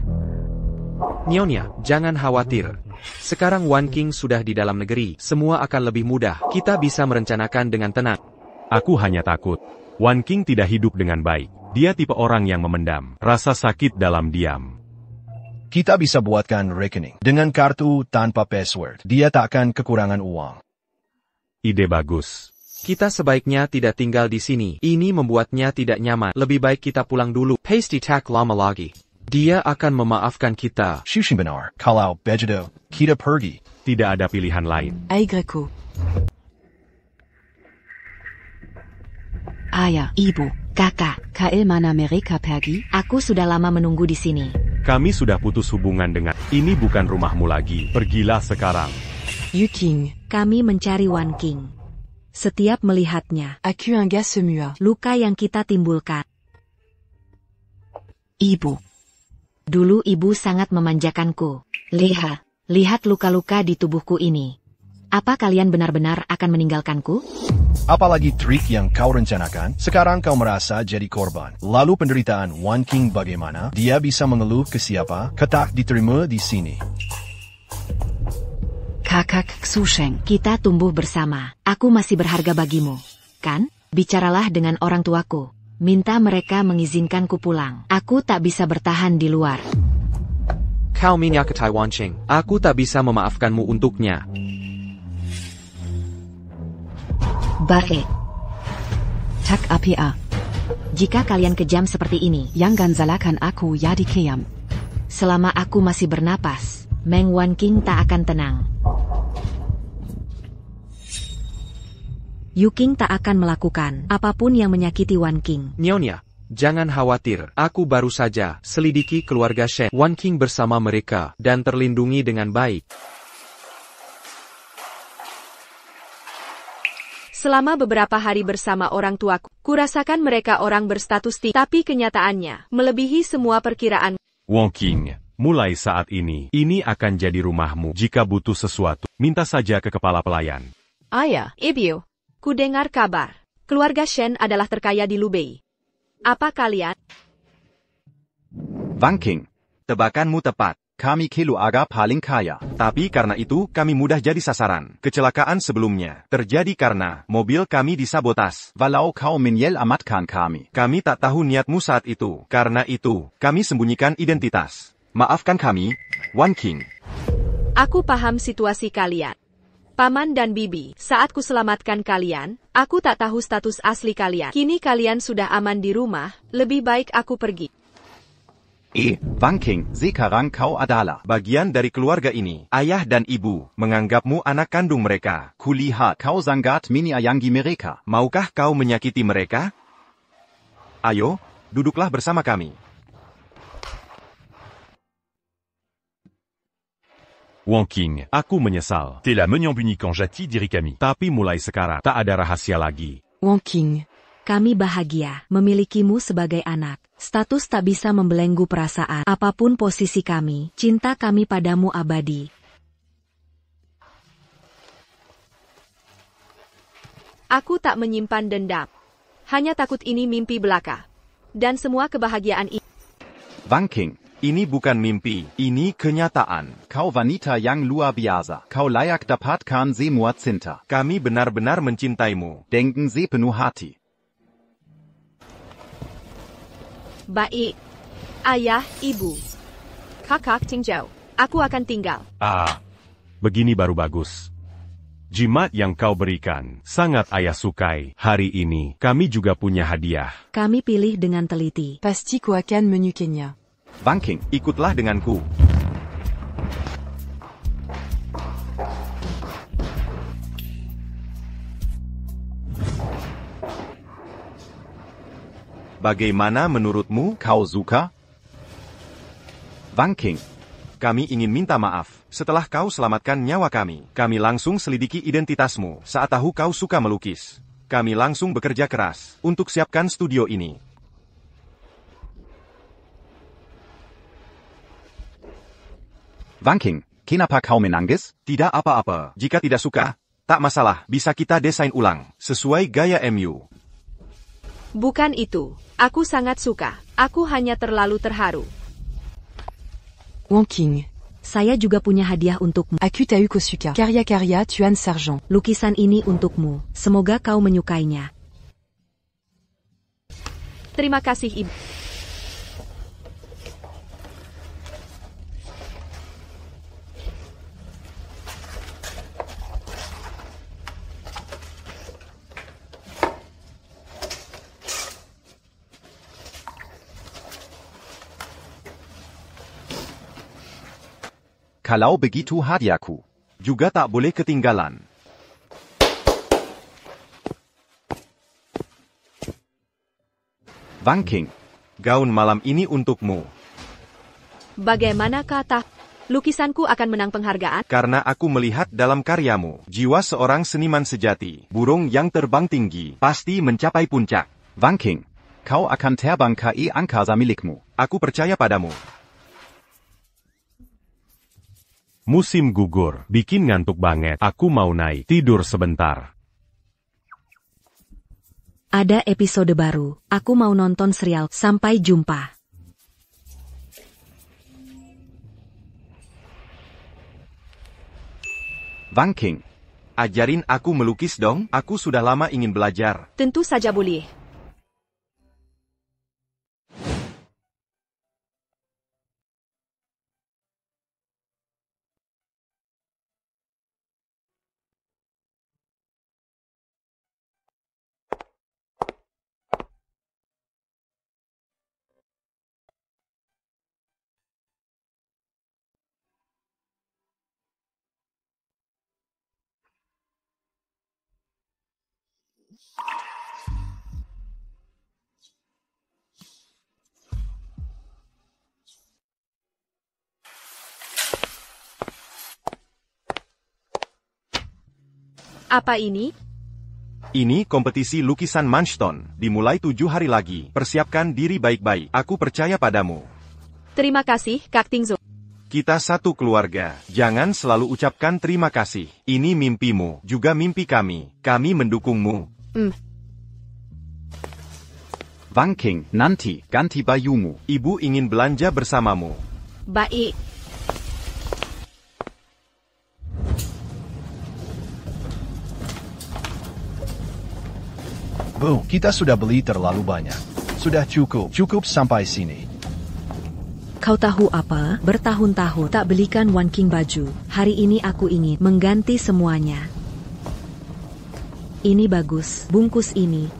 Nyonya, jangan khawatir. Sekarang Wanqing sudah di dalam negeri. Semua akan lebih mudah. Kita bisa merencanakan dengan tenang. Aku hanya takut. Wanqing tidak hidup dengan baik. Dia tipe orang yang memendam rasa sakit dalam diam. Kita bisa buatkan rekening dengan kartu tanpa password. Dia tak akan kekurangan uang. Ide bagus. Kita sebaiknya tidak tinggal di sini. Ini membuatnya tidak nyaman. Lebih baik kita pulang dulu. Pasty tak lama lagi. Dia akan memaafkan kita. Shushin benar. Kalau begitu, kita pergi. Tidak ada pilihan lain. Aigreko. Ayah, ibu, kakak, KL mana mereka pergi? Aku sudah lama menunggu di sini. Kami sudah putus hubungan dengan... Ini bukan rumahmu lagi. Pergilah sekarang. Yuking. Kami mencari Wanqing. Setiap melihatnya, Aku un gars semua. luka yang kita timbulkan. Ibu. Dulu ibu sangat memanjakanku. Lihat luka-luka di tubuhku ini. Apa kalian benar-benar akan meninggalkanku? Apalagi trik yang kau rencanakan, sekarang kau merasa jadi korban. Lalu penderitaan Wan King bagaimana? Dia bisa mengeluh ke siapa? Tak diterima di sini. Kakak Xusheng, kita tumbuh bersama. Aku masih berharga bagimu, kan? Bicaralah dengan orang tuaku. Minta mereka mengizinkanku pulang. Aku tak bisa bertahan di luar. Kau menyakatai Wan Qing. Aku tak bisa memaafkanmu untuknya. Baik. Tak apa. Jika kalian kejam seperti ini, Jangan salahkan aku ya diam. selama aku masih bernapas, Meng Wanqing tak akan tenang. Yu Qing tak akan melakukan apapun yang menyakiti Wan Qing. Nyonya, jangan khawatir. Aku baru saja selidiki keluarga Shen Wan Qing bersama mereka dan terlindungi dengan baik. Selama beberapa hari bersama orang tuaku, kurasakan mereka orang berstatus tinggi, tapi kenyataannya melebihi semua perkiraan. Wan Qing, mulai saat ini akan jadi rumahmu. Jika butuh sesuatu, minta saja ke kepala pelayan. Ayah, Ibu, ku dengar kabar. Keluarga Shen adalah terkaya di Lubei. Apa kalian? Wan Qing, tebakanmu tepat. Kami keluarga paling kaya. Tapi karena itu kami mudah jadi sasaran. Kecelakaan sebelumnya terjadi karena mobil kami disabotas. Walau kau menyelamatkan kami. Kami tak tahu niatmu saat itu. Karena itu, kami sembunyikan identitas. Maafkan kami, Wan Qing. Aku paham situasi kalian. Paman dan Bibi, saat ku selamatkan kalian, aku tak tahu status asli kalian. Kini kalian sudah aman di rumah, lebih baik aku pergi. Wan Qing, sekarang kau adalah bagian dari keluarga ini. Ayah dan ibu menganggapmu anak kandung mereka. Kulihat kau sangat menyayangi mereka. Maukah kau menyakiti mereka? Ayo, duduklah bersama kami. Wan Qing, aku menyesal. T'es la menant buni quand jati diri kami. Tapi mulai sekarang, tak ada rahasia lagi. Wan Qing, Kami bahagia memilikimu sebagai anak. Status tak bisa membelenggu perasaan. Apapun posisi kami, cinta kami padamu abadi. Aku tak menyimpan dendam. Hanya takut ini mimpi belaka. Dan semua kebahagiaan ini. Wan Qing, ini bukan mimpi, ini kenyataan. Kau wanita yang luar biasa. Kau layak dapatkan semua cinta. Kami benar-benar mencintaimu. Denken Sie penuh hati. Baik. Ayah, ibu. Kakak Tingjau, aku akan tinggal. Begini baru bagus. Jimat yang kau berikan, sangat ayah sukai. Hari ini, kami juga punya hadiah. Kami pilih dengan teliti. Pasti ku akan menyukainya. Wan Qing, ikutlah denganku. Bagaimana menurutmu? Kau suka? Wan Qing, kami ingin minta maaf. Setelah kau selamatkan nyawa kami, kami langsung selidiki identitasmu. Saat tahu kau suka melukis, kami langsung bekerja keras untuk siapkan studio ini. Wan Qing, kenapa kau menangis? Tidak apa-apa. Jika tidak suka, tak masalah. Bisa kita desain ulang sesuai gaya MU. Bukan itu. Aku sangat suka. Aku hanya terlalu terharu. Wan Qing, Saya juga punya hadiah untukmu. Akut Au Kosuka. Karya-karya Tuan Sargent. Lukisan ini untukmu. Semoga kau menyukainya. Terima kasih, Ibu. Kalau begitu hadiahku juga tak boleh ketinggalan. Wan Qing, gaun malam ini untukmu. Bagaimana kata? Lukisanku akan menang penghargaan? Karena aku melihat dalam karyamu, jiwa seorang seniman sejati. Burung yang terbang tinggi, pasti mencapai puncak. Wan Qing, kau akan terbang ke angkasa milikmu. Aku percaya padamu. Musim gugur, bikin ngantuk banget. Aku mau naik tidur sebentar. Ada episode baru. Aku mau nonton serial. Sampai jumpa. Wang King, ajarin aku melukis dong. Aku sudah lama ingin belajar. Tentu saja boleh. Apa ini? Ini kompetisi lukisan Munchton. Dimulai 7 hari lagi. Persiapkan diri baik-baik. Aku percaya padamu. Terima kasih, Kak Tingzo. Kita satu keluarga. Jangan selalu ucapkan terima kasih. Ini mimpimu, juga mimpi kami. Kami mendukungmu. Wang King, nanti ganti bajumu. Ibu ingin belanja bersamamu. Baik. Bu, kita sudah beli terlalu banyak. Sudah cukup. Cukup sampai sini. Kau tahu apa? Bertahun-tahun tak belikan Wan King baju. Hari ini aku ingin mengganti semuanya. Ini bagus. Bungkus ini.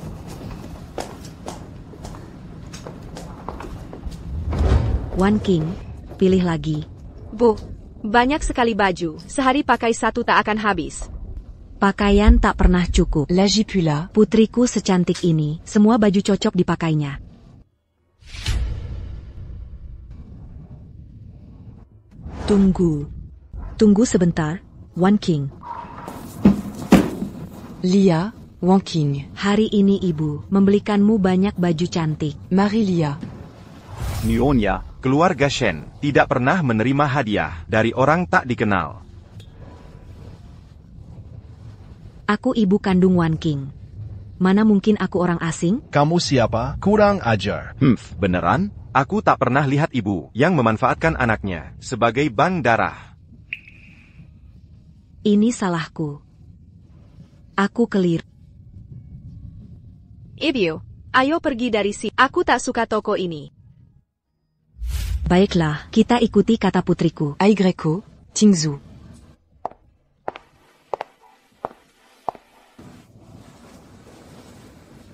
Wan King, pilih lagi. Bu, banyak sekali baju. Sehari pakai satu tak akan habis. Pakaian tak pernah cukup. Lagi pula, putriku secantik ini, semua baju cocok dipakainya. Tunggu sebentar, Wan King. Lia, Wan King. Hari ini ibu membelikanmu banyak baju cantik. Marie Lia. Nyonya, keluarga Shen tidak pernah menerima hadiah dari orang tak dikenal. Aku ibu kandung Wan King. Mana mungkin aku orang asing? Kamu siapa? Kurang ajar. Beneran? Aku tak pernah lihat ibu yang memanfaatkan anaknya sebagai bank darah. Ini salahku. Aku keliru. Ibu, ayo pergi dari sini. Aku tak suka toko ini. Baiklah, kita ikuti kata putriku. Aigreko, Tingzu.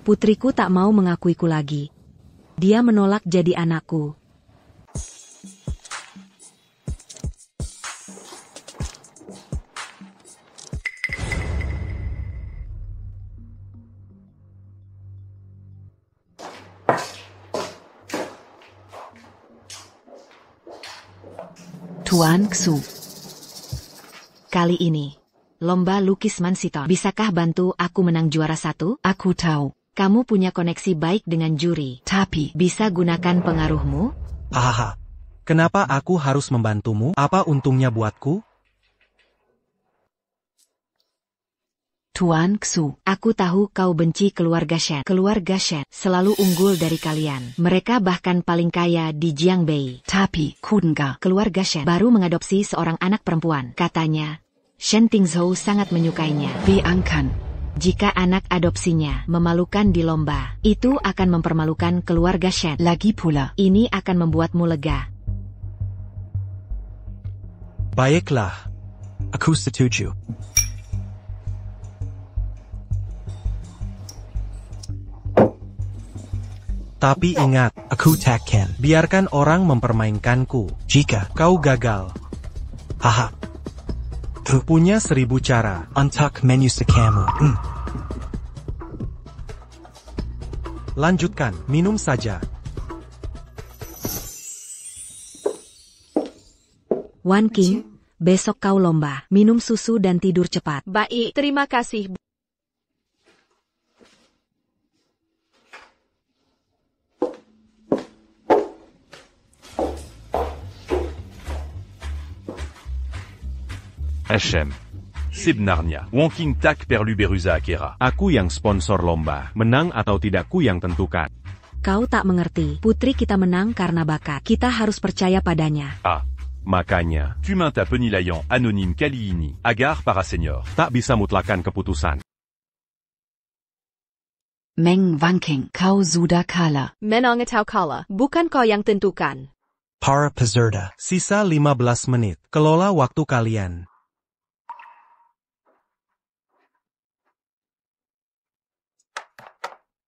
Putriku tak mau mengakuiku lagi. Dia menolak jadi anakku. Tuan Xu. Kali ini, lomba lukis Mansiton. Bisakah bantu aku menang juara 1? Aku tahu. Kamu punya koneksi baik dengan juri. Tapi, Bisa gunakan pengaruhmu? Hahaha. Kenapa aku harus membantumu? Apa untungnya buatku? Tuan Xu. Aku tahu kau benci keluarga Shen. Keluarga Shen selalu unggul dari kalian. Mereka bahkan paling kaya di Jiangbei. Tapi, Kudenga. Keluarga Shen baru mengadopsi seorang anak perempuan. Katanya, Shen Tingzhou sangat menyukainya. Biangkan. Jika anak adopsinya memalukan di lomba, itu akan mempermalukan keluarga Shen. Lagi pula. Ini akan membuatmu lega. Baiklah. Aku setuju. Tapi ingat, aku takkan biarkan orang mempermainkanku. Jika kau gagal. Haha. Punya 1000 cara untuk menyusahkanmu. Lanjutkan, minum saja. Wan King, besok kau lomba. Minum susu dan tidur cepat. Baik, terima kasih. HM. Sebenarnya, Wonking tak perlu berusaha kira. Aku yang sponsor lomba. Menang atau tidakku yang tentukan. Kau tak mengerti. Putri kita menang karena bakat. Kita harus percaya padanya. Ah. Makanya, Tu mains ta penilaian anonyme kali ini. Agar para senior. tak bisa mutlakan keputusan. Meng Wanking, kau sudah kalah. Menang atau kalah, bukan kau yang tentukan. Para peserta, sisa 15 menit. Kelola waktu kalian.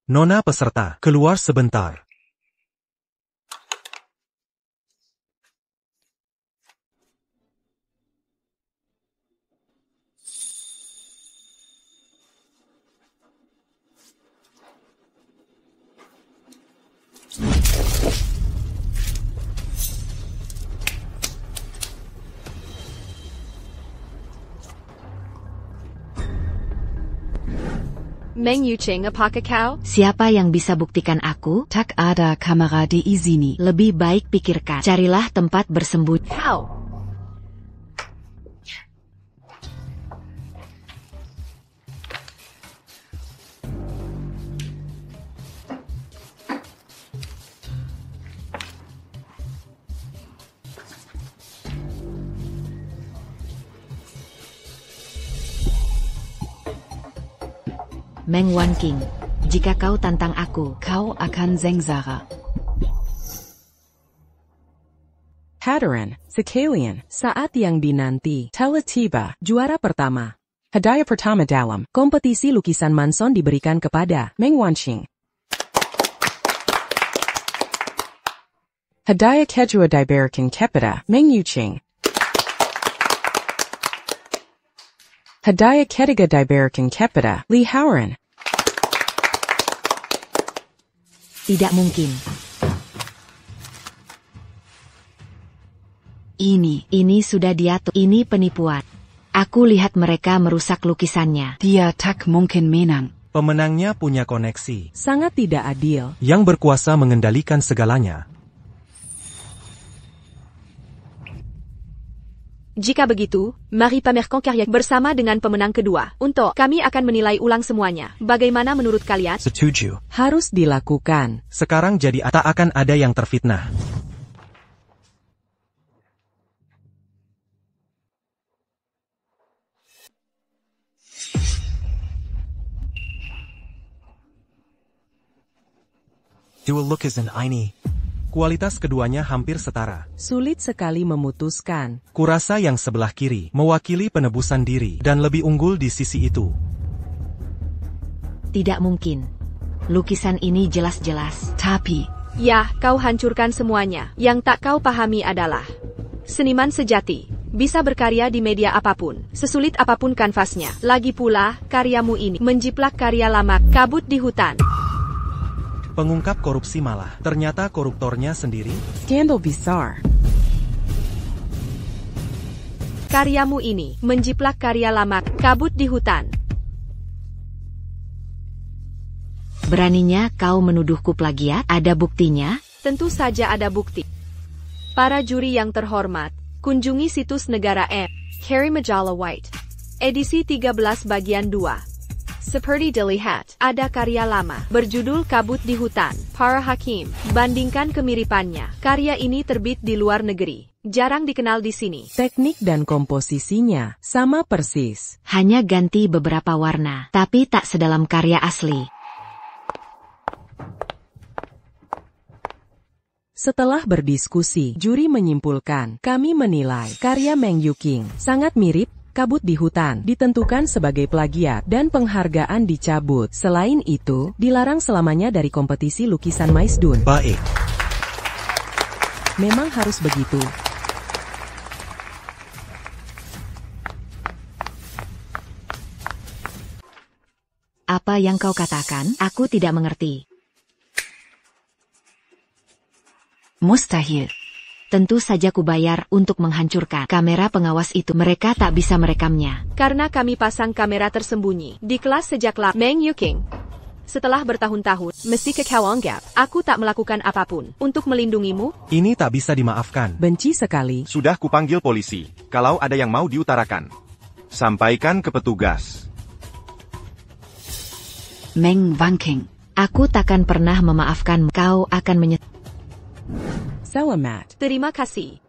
Nona peserta, keluar sebentar. Meng Yuqing, apakah kau? Siapa yang bisa buktikan aku? Tak ada kamera di sini. Lebih baik pikirkan. Carilah tempat bersembunyi. Kau. Meng Wanking, jika kau tantang aku, Kau akan sengsara. Hadirin sekalian, saat yang dinanti telah tiba. Juara pertama. Hadiah pertama dalam kompetisi lukisan Manson diberikan kepada Meng Wanking. Hadiah kedua diberikan kepada Meng Yuqing. Hadiah ketiga diberikan kepada Li Howren. Tidak mungkin. Ini sudah diatur. Ini penipuan. Aku lihat mereka merusak lukisannya. Dia tak mungkin menang. Pemenangnya punya koneksi. Sangat tidak adil. Yang berkuasa mengendalikan segalanya. Jika begitu, mari pamerkan karya bersama dengan pemenang kedua. Untuk kami akan menilai ulang semuanya. Bagaimana menurut kalian? Setuju. Harus dilakukan. Sekarang jadi tak akan ada yang terfitnah. Dual look is an ini. Kualitas keduanya hampir setara. Sulit sekali memutuskan. Kurasa yang sebelah kiri mewakili penebusan diri dan lebih unggul di sisi itu. Tidak mungkin. Lukisan ini jelas-jelas. Tapi, Ya, kau hancurkan semuanya. Yang tak kau pahami adalah seniman sejati bisa berkarya di media apapun, sesulit apapun kanvasnya. Lagi pula, karyamu ini menjiplak karya lama kabut di hutan. Pengungkap korupsi malah ternyata koruptornya sendiri. Scandal besar. Karyamu ini menjiplak karya lama kabut di hutan. Beraninya kau menuduhku plagiat? Ada buktinya? Tentu saja ada bukti. Para juri yang terhormat, kunjungi situs Negara M. Carry Majalah White. Edisi 13 bagian 2. Seperti dilihat, ada karya lama, berjudul Kabut di Hutan, Para Hakim. Bandingkan kemiripannya. Karya ini terbit di luar negeri. Jarang dikenal di sini. Teknik dan komposisinya sama persis. Hanya ganti beberapa warna, tapi tak sedalam karya asli. Setelah berdiskusi, juri menyimpulkan, kami menilai karya Meng Yuqing sangat mirip Kabut di Hutan, ditentukan sebagai plagiat dan penghargaan dicabut. Selain itu, dilarang selamanya dari kompetisi lukisan Maisdun. Baik. Memang harus begitu. Apa yang kau katakan? Aku tidak mengerti. Mustahil. Tentu saja kubayar untuk menghancurkan kamera pengawas itu. Mereka tak bisa merekamnya. Karena kami pasang kamera tersembunyi di kelas sejak lama. Meng Yuqing. Setelah bertahun-tahun, mesti kau anggap aku tak melakukan apapun untuk melindungimu? Ini tak bisa dimaafkan. Benci sekali. Sudah kupanggil polisi. Kalau ada yang mau diutarakan. Sampaikan ke petugas. Meng Wanking. Aku takkan pernah memaafkanmu. Kau akan Selamat. Terima kasih.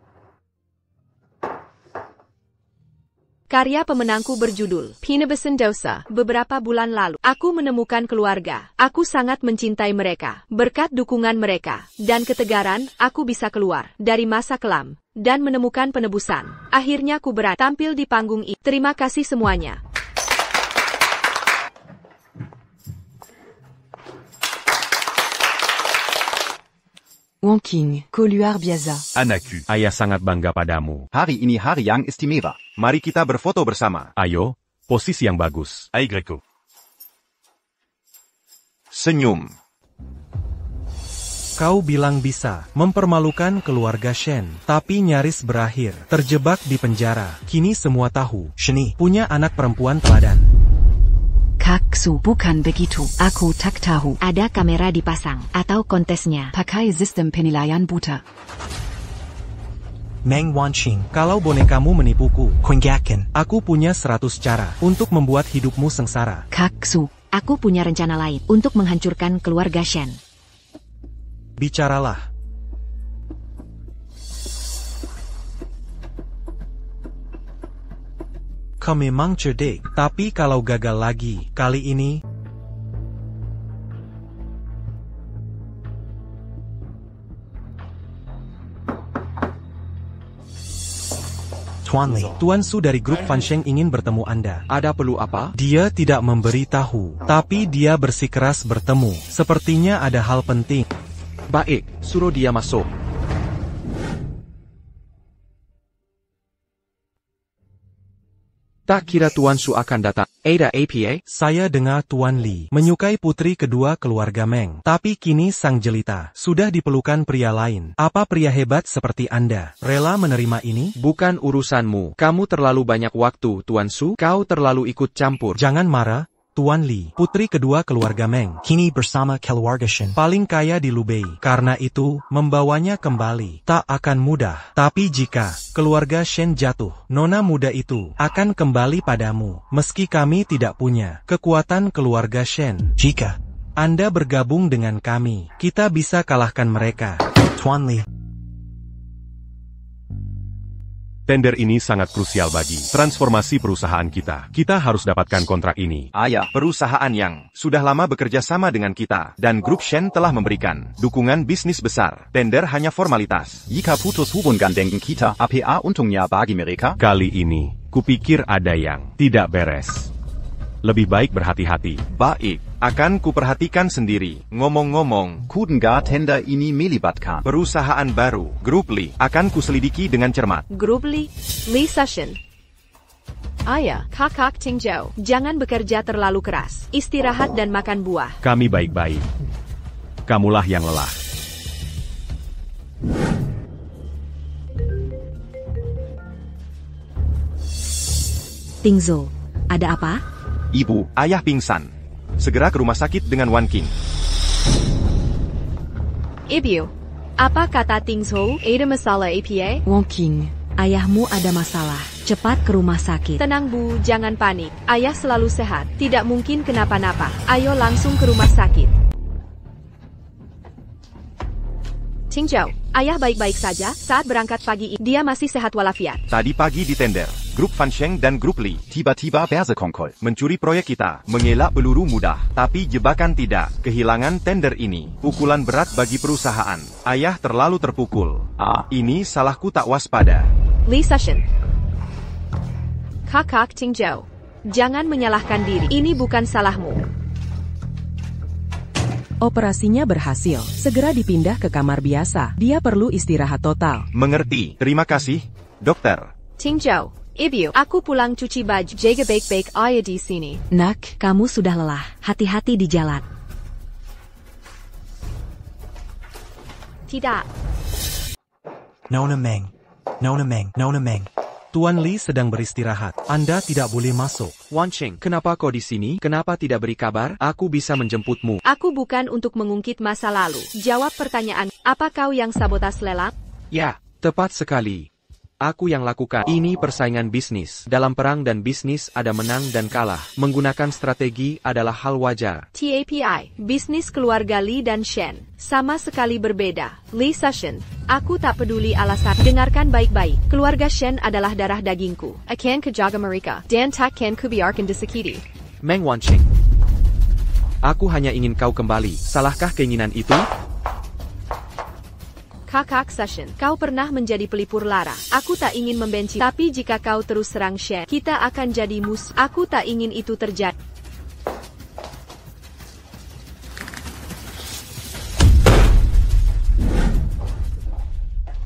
Karya pemenangku berjudul Pinabasan Dosa. Beberapa bulan lalu, aku menemukan keluarga. Aku sangat mencintai mereka. Berkat dukungan mereka dan ketegaran, aku bisa keluar dari masa kelam dan menemukan penebusan. Akhirnya ku berani tampil di panggung ini. Terima kasih semuanya. Wanking, Koluar Biasa. Anakku, ayah sangat bangga padamu. Hari ini hari yang istimewa. Mari kita berfoto bersama. Ayo, posisi yang bagus. Aigreko. Senyum. Kau bilang bisa mempermalukan keluarga Shen, tapi nyaris berakhir terjebak di penjara. Kini semua tahu, Sheni punya anak perempuan teladan. Kaksu, bukan begitu. Aku tak tahu. Ada kamera dipasang atau kontesnya. Pakai sistem penilaian buta. Meng Wanqing, kalau bonekamu menipuku, Huinggaken, aku punya 100 cara untuk membuat hidupmu sengsara. Kaksu. Aku punya rencana lain untuk menghancurkan keluarga Shen. Bicaralah. Kau memang cerdik, tapi kalau gagal lagi, kali ini... Tuan Li, Tuan Su dari grup Fansheng ingin bertemu Anda. Ada perlu apa? Dia tidak memberi tahu, tapi dia bersikeras bertemu. Sepertinya ada hal penting. Baik, suruh dia masuk. Tak kira Tuan Su akan datang. Ada apa? Saya dengar Tuan Li menyukai putri kedua keluarga Meng. Tapi kini sang jelita sudah dipelukan pria lain. Apa pria hebat seperti Anda rela menerima ini? Bukan urusanmu. Kamu terlalu banyak waktu, Tuan Su. Kau terlalu ikut campur. Jangan marah, Tuan Li. Putri kedua keluarga Meng kini bersama keluarga Shen paling kaya di Lubei. Karena itu, membawanya kembali tak akan mudah. Tapi jika keluarga Shen jatuh, nona muda itu akan kembali padamu. Meski kami tidak punya kekuatan keluarga Shen. Jika Anda bergabung dengan kami, kita bisa kalahkan mereka. Tuan Li. Tender ini sangat krusial bagi transformasi perusahaan kita. Kita harus dapatkan kontrak ini. Ayah, perusahaan yang sudah lama bekerja sama dengan kita dan grup Shen telah memberikan dukungan bisnis besar. Tender hanya formalitas. Jika putus hubungan dengan kita, apa untungnya bagi mereka? Kali ini, kupikir ada yang tidak beres. Lebih baik berhati-hati. Baik, akan kuperhatikan sendiri. Ngomong-ngomong, Kudengah tender ini melibatkan perusahaan baru, Grup Li. Akan kuselidiki dengan cermat. Grup Li Session. Ayah, kakak Tingjau, jangan bekerja terlalu keras. Istirahat dan makan buah. Kami baik-baik. Kamulah yang lelah. Tingzhou, ada apa? Ibu, ayah pingsan. Segera ke rumah sakit dengan Wanking. Ibu, apa kata Tingzhou? Ada masalah apa? Wanking. Ayahmu ada masalah. Cepat ke rumah sakit. Tenang Bu, jangan panik. Ayah selalu sehat. Tidak mungkin kenapa-napa. Ayo langsung ke rumah sakit. Tingjau, ayah baik-baik saja. Saat berangkat pagi ini, dia masih sehat walafiat. Tadi pagi di tender, Grup Fansheng dan Grup Li tiba-tiba bersekongkol. Mencuri proyek kita, mengelak peluru mudah. Tapi jebakan tidak. Kehilangan tender ini, pukulan berat bagi perusahaan. Ayah terlalu terpukul. Ini salahku tak waspada. Li Session. Kakak Tingjau, jangan menyalahkan diri. Ini bukan salahmu. Operasinya berhasil. Segera dipindah ke kamar biasa. Dia perlu istirahat total. Mengerti. Terima kasih, dokter. Tingjau, Ibu, aku pulang cuci baju. Jaga baik-baik ayah di sini. Nak, kamu sudah lelah. Hati-hati di jalan. Tidak. Nona Meng. Nona Meng. Nona Meng. Tuan Li sedang beristirahat. Anda tidak boleh masuk. Wanqing, kenapa kau di sini? Kenapa tidak beri kabar? Aku bisa menjemputmu. Aku bukan untuk mengungkit masa lalu. Jawab pertanyaan, apa kau yang sabotas lelang? Ya, tepat sekali. Aku yang lakukan. Ini persaingan bisnis. Dalam perang dan bisnis ada menang dan kalah. Menggunakan strategi adalah hal wajar. TAPI, bisnis keluarga Lee dan Shen, sama sekali berbeda. Lee Session, aku tak peduli alasan. Dengarkan baik-baik. Keluarga Shen adalah darah dagingku. Akan kejaga mereka. Dan takkan kubiarkan disakiti. Meng Wanqing. Aku hanya ingin kau kembali. Salahkah keinginan itu? Kakak Session, kau pernah menjadi pelipur lara. Aku tak ingin membenci, tapi jika kau terus serang Shen, kita akan jadi musuh. Aku tak ingin itu terjadi.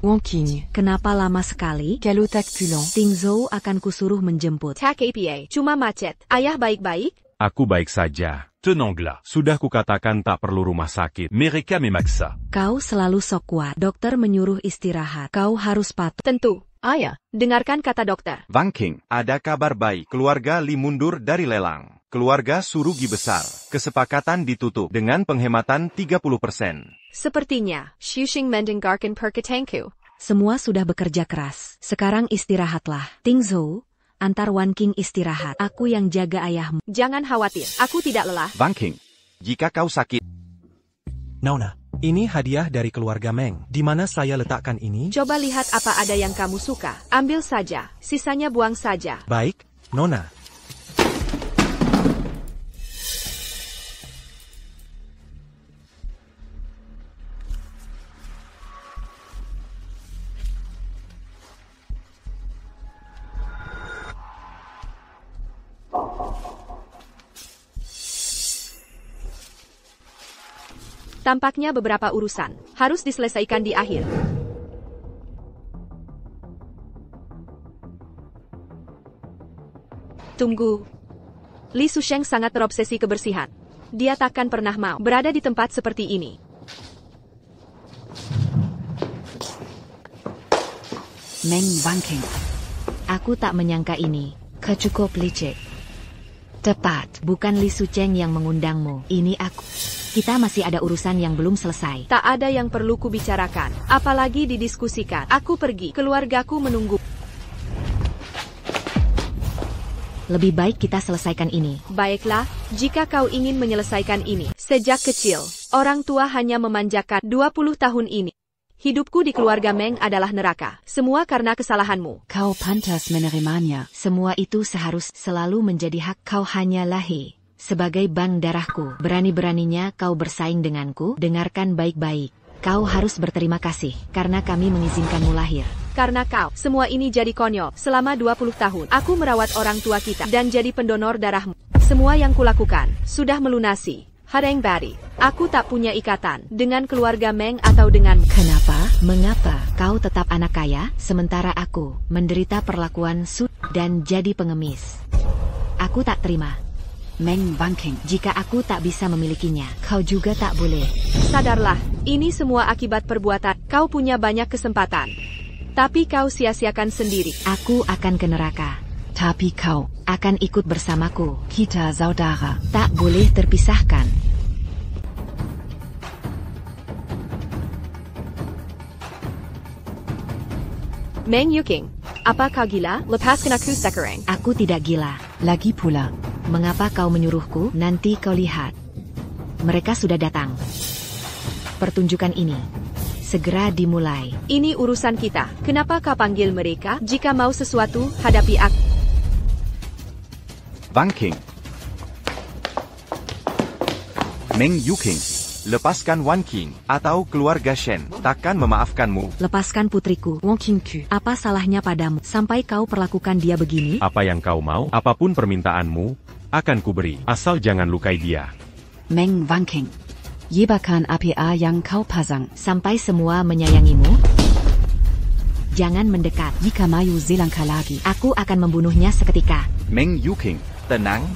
Wanqing, kenapa lama sekali? Quel otac pulant. Ting Zhou akan kusuruh menjemput. Tak APA, cuma macet. Ayah baik-baik? Aku baik saja. Tenanglah. Sudah kukatakan tak perlu rumah sakit. Mereka memaksa. Kau selalu sok kuat. Dokter menyuruh istirahat. Kau harus patuh. Tentu. Ayah, dengarkan kata dokter. Wanqing, ada kabar baik. Keluarga Li mundur dari lelang. Keluarga Surugi besar. Kesepakatan ditutup dengan penghematan 30%. Sepertinya, Shushing mendengarkan perkataanku. Semua sudah bekerja keras. Sekarang istirahatlah. Ting Zhou, antar Wanqing istirahat. Aku yang jaga ayahmu. Jangan khawatir, aku tidak lelah. Wanqing, jika kau sakit. Nona, ini hadiah dari keluarga Meng. Di mana saya letakkan ini? Coba lihat apa ada yang kamu suka. Ambil saja, sisanya buang saja. Baik, Nona. Tampaknya beberapa urusan harus diselesaikan di akhir. Tunggu. Li Susheng sangat terobsesi kebersihan. Dia takkan pernah mau berada di tempat seperti ini. Meng Wanqing. Aku tak menyangka ini. Cukup licik. Tepat, bukan Li Susheng yang mengundangmu. Ini aku. Kita masih ada urusan yang belum selesai. Tak ada yang perlu kubicarakan, apalagi didiskusikan. Aku pergi, keluargaku menunggu. Lebih baik kita selesaikan ini. Baiklah, jika kau ingin menyelesaikan ini. Sejak kecil, orang tua hanya memanjakan 20 tahun ini. Hidupku di keluarga Meng adalah neraka. Semua karena kesalahanmu. Kau pantas menerimanya. Semua itu seharus selalu menjadi hak kau. Hanyalah sebagai bang darahku. Berani-beraninya kau bersaing denganku. Dengarkan baik-baik. Kau harus berterima kasih karena kami mengizinkanmu lahir. Karena kau, semua ini jadi konyol. Selama 20 tahun, aku merawat orang tua kita dan jadi pendonor darahmu. Semua yang kulakukan sudah melunasi. Hareng Bari, aku tak punya ikatan dengan keluarga Meng atau dengan. Kenapa? Mengapa kau tetap anak kaya, sementara aku menderita perlakuan sud dan jadi pengemis? Aku tak terima. Meng Wanqing, jika aku tak bisa memilikinya, kau juga tak boleh. Sadarlah, ini semua akibat perbuatan. Kau punya banyak kesempatan, tapi kau sia-siakan sendiri. Aku akan ke neraka. Tapi kau akan ikut bersamaku. Kita saudara. Tak boleh terpisahkan. Meng Yuking, apa kau gila? Lepaskan aku sekarang. Aku tidak gila. Lagi pula. Mengapa kau menyuruhku? Nanti kau lihat. Mereka sudah datang. Pertunjukan ini segera dimulai. Ini urusan kita. Kenapa kau panggil mereka? Jika mau sesuatu, hadapi aku. Wanqing. Meng Yuking. Lepaskan Wanqing atau keluarga Shen takkan memaafkanmu. Lepaskan putriku, Wanqing. Apa salahnya padamu sampai kau perlakukan dia begini? Apa yang kau mau, apapun permintaanmu, akan kuberi. Asal jangan lukai dia. Meng Wanqing. Jebakan APA yang kau pasang. Sampai semua menyayangimu? Jangan mendekat. Jika Mayu selangkah lagi, aku akan membunuhnya seketika. Meng Yuking, tenang,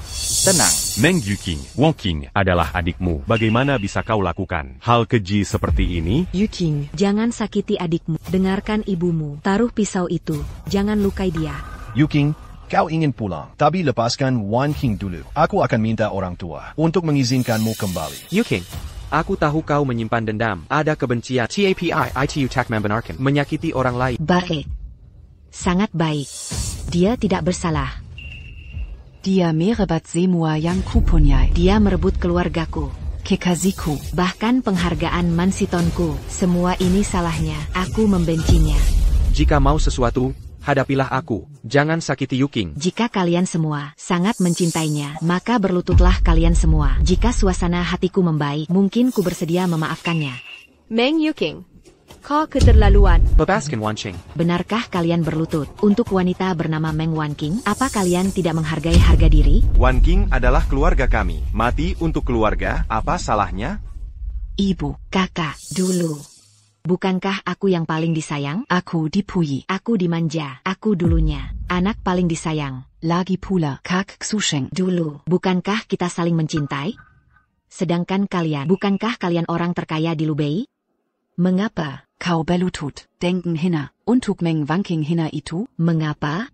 tenang. Meng Yuking, Wanqing adalah adikmu. Bagaimana bisa kau lakukan hal keji seperti ini? Yuking, jangan sakiti adikmu. Dengarkan ibumu. Taruh pisau itu. Jangan lukai dia. Yuking, kau ingin pulang, tapi lepaskan Wanqing dulu. Aku akan minta orang tua untuk mengizinkanmu kembali. Yuking, aku tahu kau menyimpan dendam. Ada kebencian. TAPI ITU tak membenarkan menyakiti orang lain. Baik. Sangat baik. Dia tidak bersalah. Dia merebut semua yang kupunyai. Dia merebut keluargaku. Kekasihku. Bahkan penghargaan Mansitonku. Semua ini salahnya. Aku membencinya. Jika mau sesuatu, hadapilah aku. Jangan sakiti Yuking. Jika kalian semua sangat mencintainya, maka berlututlah kalian semua. Jika suasana hatiku membaik, mungkin ku bersedia memaafkannya. Meng Yuking, kau keterlaluan. Bebaskan Wanqing. Benarkah kalian berlutut untuk wanita bernama Meng Wanqing? Apa kalian tidak menghargai harga diri? Wanqing adalah keluarga kami. Mati untuk keluarga, apa salahnya? Ibu, kakak, dulu. Bukankah aku yang paling disayang? Aku dipuji. Aku dimanja. Aku dulunya. Anak paling disayang. Lagi pula, Kak Xusheng. Dulu. Bukankah kita saling mencintai? Sedangkan kalian, bukankah kalian orang terkaya di Lubei? Mengapa? Kau berlutut. Denken hina. Untuk Meng Wanqing hina itu? Mengapa?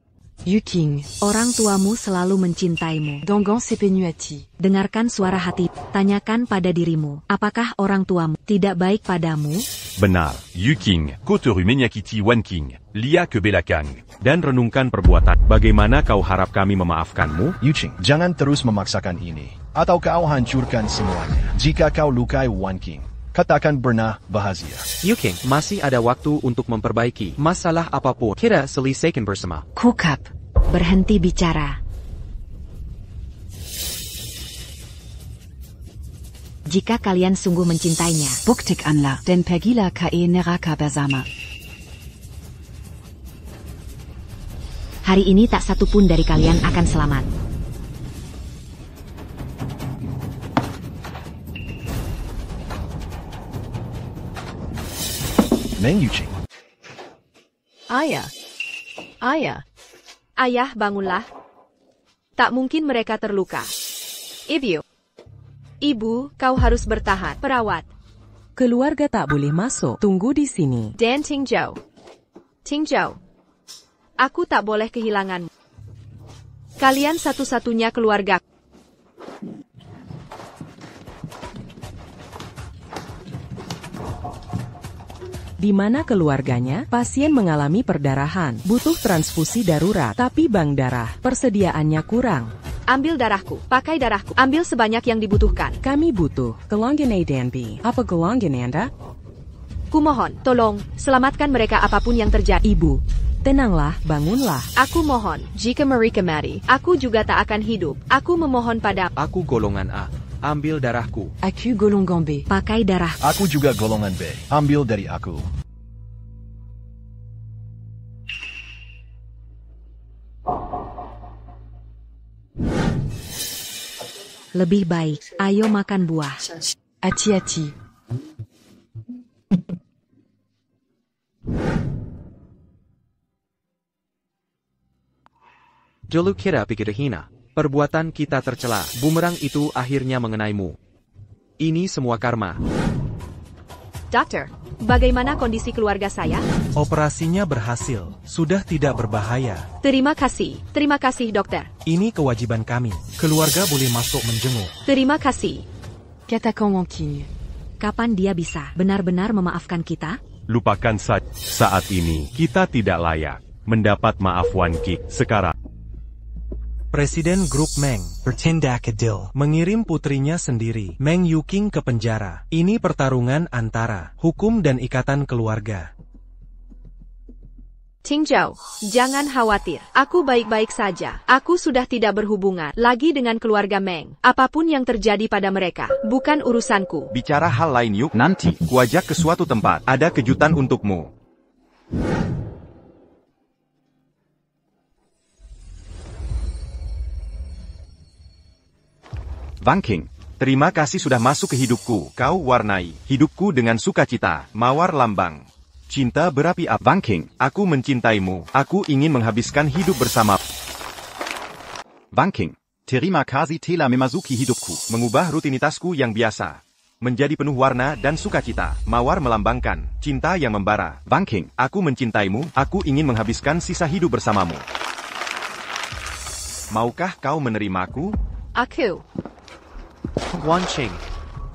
Yuking, Orang tuamu selalu mencintaimu. Dongon sepenuhati. Dengarkan suara hati. Tanyakan pada dirimu, apakah orang tuamu tidak baik padamu? Benar, Yuking, Kotoru menyakiti Wanqing, Lia ke belakang, dan renungkan perbuatan. Bagaimana kau harap kami memaafkanmu? Yuqing, jangan terus memaksakan ini. Atau kau hancurkan semuanya. Jika kau lukai Wanqing, katakan pernah bahagia. Yuking, masih ada waktu untuk memperbaiki masalah apapun. Kita selesaikan bersama. Kukap. Berhenti bicara. Jika kalian sungguh mencintainya, Buktikanlah dan pergilah ke neraka bersama. hari ini tak satu pun dari kalian akan selamat. Meng Yuqing. Ayah. Ayah. Ayah, bangunlah. Tak mungkin mereka terluka. Ibu. Ibu, kau harus bertahan. Perawat. Keluarga tak boleh masuk. Tunggu di sini. Dan Tingjau. Tingjau. Aku tak boleh kehilanganmu. Kalian satu-satunya keluarga. Di mana keluarganya, pasien mengalami perdarahan, butuh transfusi darurat, tapi bank darah, persediaannya kurang. Ambil darahku, pakai darahku, ambil sebanyak yang dibutuhkan. Kami butuh golongan A dan B. Apa golongan Anda? Kumohon, tolong, selamatkan mereka apapun yang terjadi. Ibu, tenanglah, bangunlah. Aku mohon, jika mereka mati, aku juga tak akan hidup. Aku memohon pada... Aku golongan A. Ambil darahku. Aku golongan B. Pakai darah. Aku juga golongan B. Ambil dari aku. Lebih baik, ayo makan buah. Hati-hati. Dulu kita pikir hina. Perbuatan kita tercela. Bumerang itu akhirnya mengenaimu. Ini semua karma. Dokter, bagaimana kondisi keluarga saya? Operasinya berhasil. Sudah tidak berbahaya. Terima kasih dokter. Ini kewajiban kami. Keluarga boleh masuk menjenguk. Terima kasih. Katakan Wanqing. Kapan dia bisa benar-benar memaafkan kita? Lupakan saja. Saat ini, kita tidak layak mendapat maaf Wanqing. Sekarang, Presiden Grup Meng, bertindak adil, mengirim putrinya sendiri, Meng Yuqing ke penjara. Ini pertarungan antara hukum dan ikatan keluarga. Tingjau, jangan khawatir. Aku baik-baik saja. Aku sudah tidak berhubungan lagi dengan keluarga Meng. Apapun yang terjadi pada mereka, bukan urusanku. Bicara hal lain yuk. Nanti, kuajak ke suatu tempat. Ada kejutan untukmu. Wanqing, terima kasih sudah masuk ke hidupku. Kau warnai hidupku dengan sukacita. Mawar lambang cinta berapi-api. Wanqing, aku mencintaimu. Aku ingin menghabiskan hidup bersama. Wanqing, terima kasih telah memasuki hidupku. Mengubah rutinitasku yang biasa menjadi penuh warna dan sukacita. Mawar melambangkan cinta yang membara. Wanqing, aku mencintaimu. Aku ingin menghabiskan sisa hidup bersamamu. Maukah kau menerimaku? Aku. Wanqing,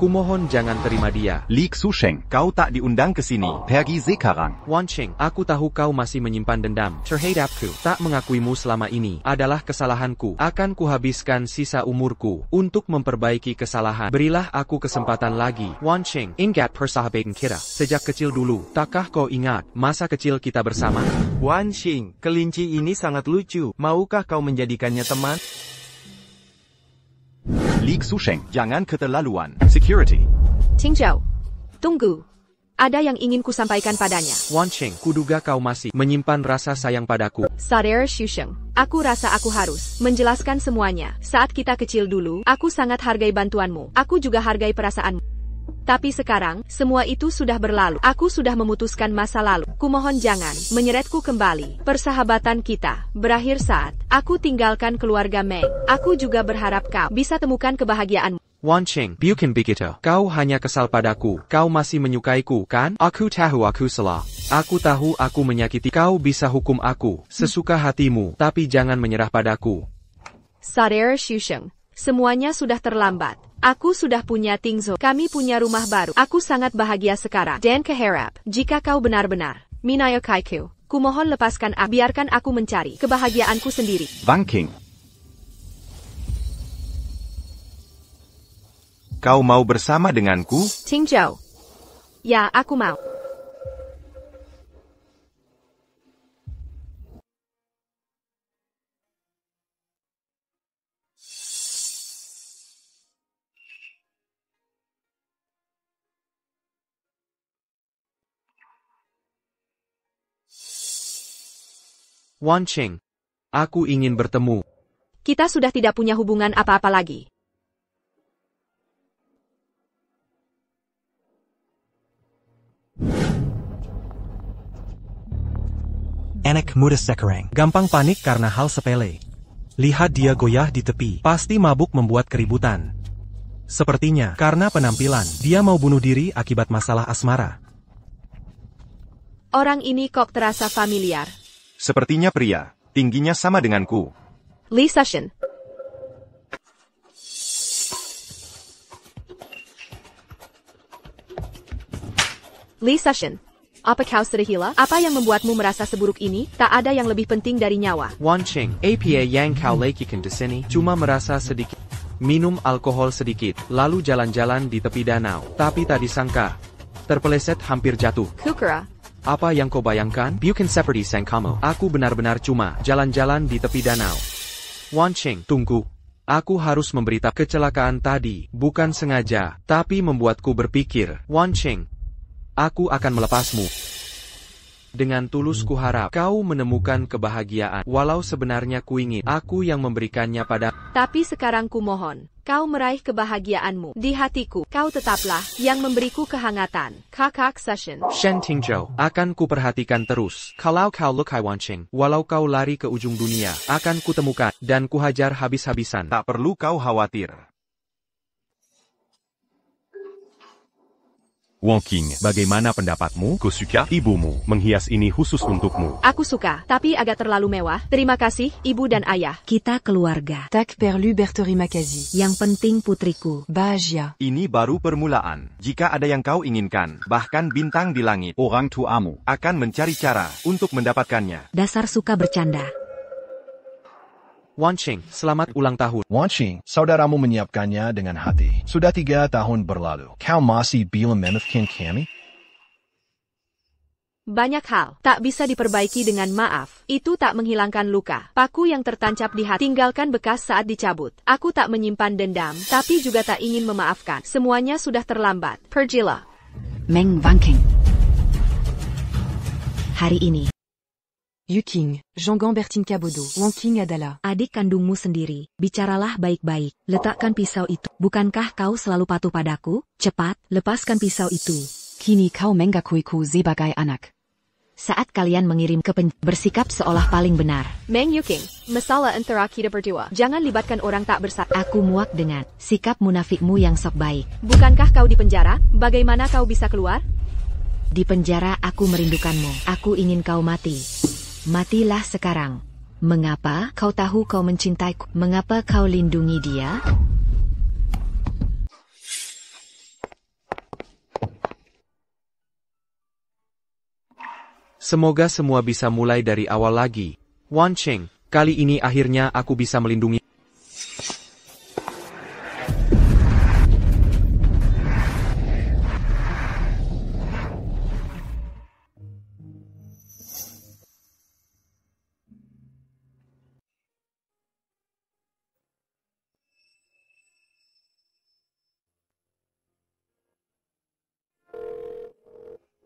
Kumohon jangan terima dia. Li Xusheng, kau tak diundang ke sini. Pergi sekarang. Wan Qing, aku tahu kau masih menyimpan dendam terhadapku. Tak mengakuimu selama ini adalah kesalahanku. Akan kuhabiskan sisa umurku untuk memperbaiki kesalahan. Berilah aku kesempatan lagi. Wan Qing, ingat persahabatan kita sejak kecil dulu. Takkah kau ingat masa kecil kita bersama? Wan Qing, kelinci ini sangat lucu. Maukah kau menjadikannya teman? Li Xusheng, jangan keterlaluan. Security. Qingzhou, tunggu. Ada yang ingin kusampaikan padanya. Wan Qing, kuduga kau masih menyimpan rasa sayang padaku. Saudara Xusheng, aku rasa aku harus menjelaskan semuanya. Saat kita kecil dulu, aku sangat hargai bantuanmu. Aku juga hargai perasaanmu. Tapi sekarang, semua itu sudah berlalu. Aku sudah memutuskan masa lalu. Kumohon jangan menyeretku kembali. Persahabatan kita berakhir saat aku tinggalkan keluarga Meng. Aku juga berharap kau bisa temukan kebahagiaanmu. Wan Qing, bukan begitu. Kau hanya kesal padaku. Kau masih menyukaiku, kan? Aku tahu aku salah. Aku tahu aku menyakiti. Kau bisa hukum aku sesuka hatimu, tapi jangan menyerah padaku. Saudara Xusheng, semuanya sudah terlambat. Aku sudah punya Tingzhou. Kami punya rumah baru. Aku sangat bahagia sekarang. Dan keharap, jika kau benar-benar menayakaiku, kumohon lepaskan aku. Biarkan aku mencari kebahagiaanku sendiri. Wang Qing. Kau mau bersama denganku? Tingzhou. Ya, aku mau. Wan Qing, aku ingin bertemu. Kita sudah tidak punya hubungan apa-apa lagi. Anak muda sekarang gampang panik karena hal sepele. Lihat dia goyah di tepi, pasti mabuk membuat keributan. Sepertinya, karena penampilan, dia mau bunuh diri akibat masalah asmara. Orang ini kok terasa familiar. Sepertinya pria, tingginya sama denganku. Li Xusheng. Li Xusheng, apa kau sudah gila? Apa yang membuatmu merasa seburuk ini? Tak ada yang lebih penting dari nyawa. Wan Qing, apa yang kau lakukan di sini? Cuma merasa sedikit. Minum alkohol sedikit, lalu jalan-jalan di tepi danau. Tapi tak disangka, terpeleset hampir jatuh. Kukira. Apa yang kau bayangkan? Bukan seperti sang kamu. Aku benar-benar cuma jalan-jalan di tepi danau. Wan Qing, tunggu. Aku harus memberitahu kecelakaan tadi, bukan sengaja, tapi membuatku berpikir. Wan Qing, aku akan melepasmu. Dengan tulus kuharap kau menemukan kebahagiaan, walau sebenarnya kuingin aku yang memberikannya pada. Tapi sekarang kumohon, kau meraih kebahagiaanmu di hatiku. Kau tetaplah yang memberiku kehangatan. Kakak Xusheng. Shen Tingzhou, akan kuperhatikan terus. Kalau kau lukai Wan Qing, walau kau lari ke ujung dunia, akan kutemukan dan kuhajar habis-habisan. Tak perlu kau khawatir. Wan Qing, bagaimana pendapatmu? Kusuka, ibumu menghias ini khusus untukmu. Aku suka, tapi agak terlalu mewah. Terima kasih, ibu dan ayah. Kita keluarga. Tak perlu berterima kasih. Yang penting putriku. Bahagia. Ini baru permulaan. Jika ada yang kau inginkan, bahkan bintang di langit, orang tuamu akan mencari cara untuk mendapatkannya. Dasar suka bercanda. Wan Qing, selamat ulang tahun. Wan Qing, saudaramu menyiapkannya dengan hati. Sudah 3 tahun berlalu. Kau masih belum memaafkan kami? Banyak hal tak bisa diperbaiki dengan maaf. Itu tak menghilangkan luka. Paku yang tertancap di hati tinggalkan bekas saat dicabut. Aku tak menyimpan dendam, tapi juga tak ingin memaafkan. Semuanya sudah terlambat. Pergilah. Meng Wanking. Hari ini, Yuking, Jonggang Bertin Kabodo, Wanking adalah adik kandungmu sendiri. Bicaralah baik-baik. Letakkan pisau itu. Bukankah kau selalu patuh padaku? Cepat, lepaskan pisau itu. Kini kau mengakuiku sebagai anak. Saat kalian mengirim ke bersikap seolah paling benar. Meng Yuking, masalah antara kita berdua. Jangan libatkan orang tak bersalah. Aku muak dengan sikap munafikmu yang sok baik. Bukankah kau di penjara? Bagaimana kau bisa keluar? Di penjara aku merindukanmu. Aku ingin kau mati. Matilah sekarang. Mengapa kau tahu kau mencintaiku? Mengapa kau lindungi dia? Semoga semua bisa mulai dari awal lagi. Wan Qing, kali ini akhirnya aku bisa melindungi.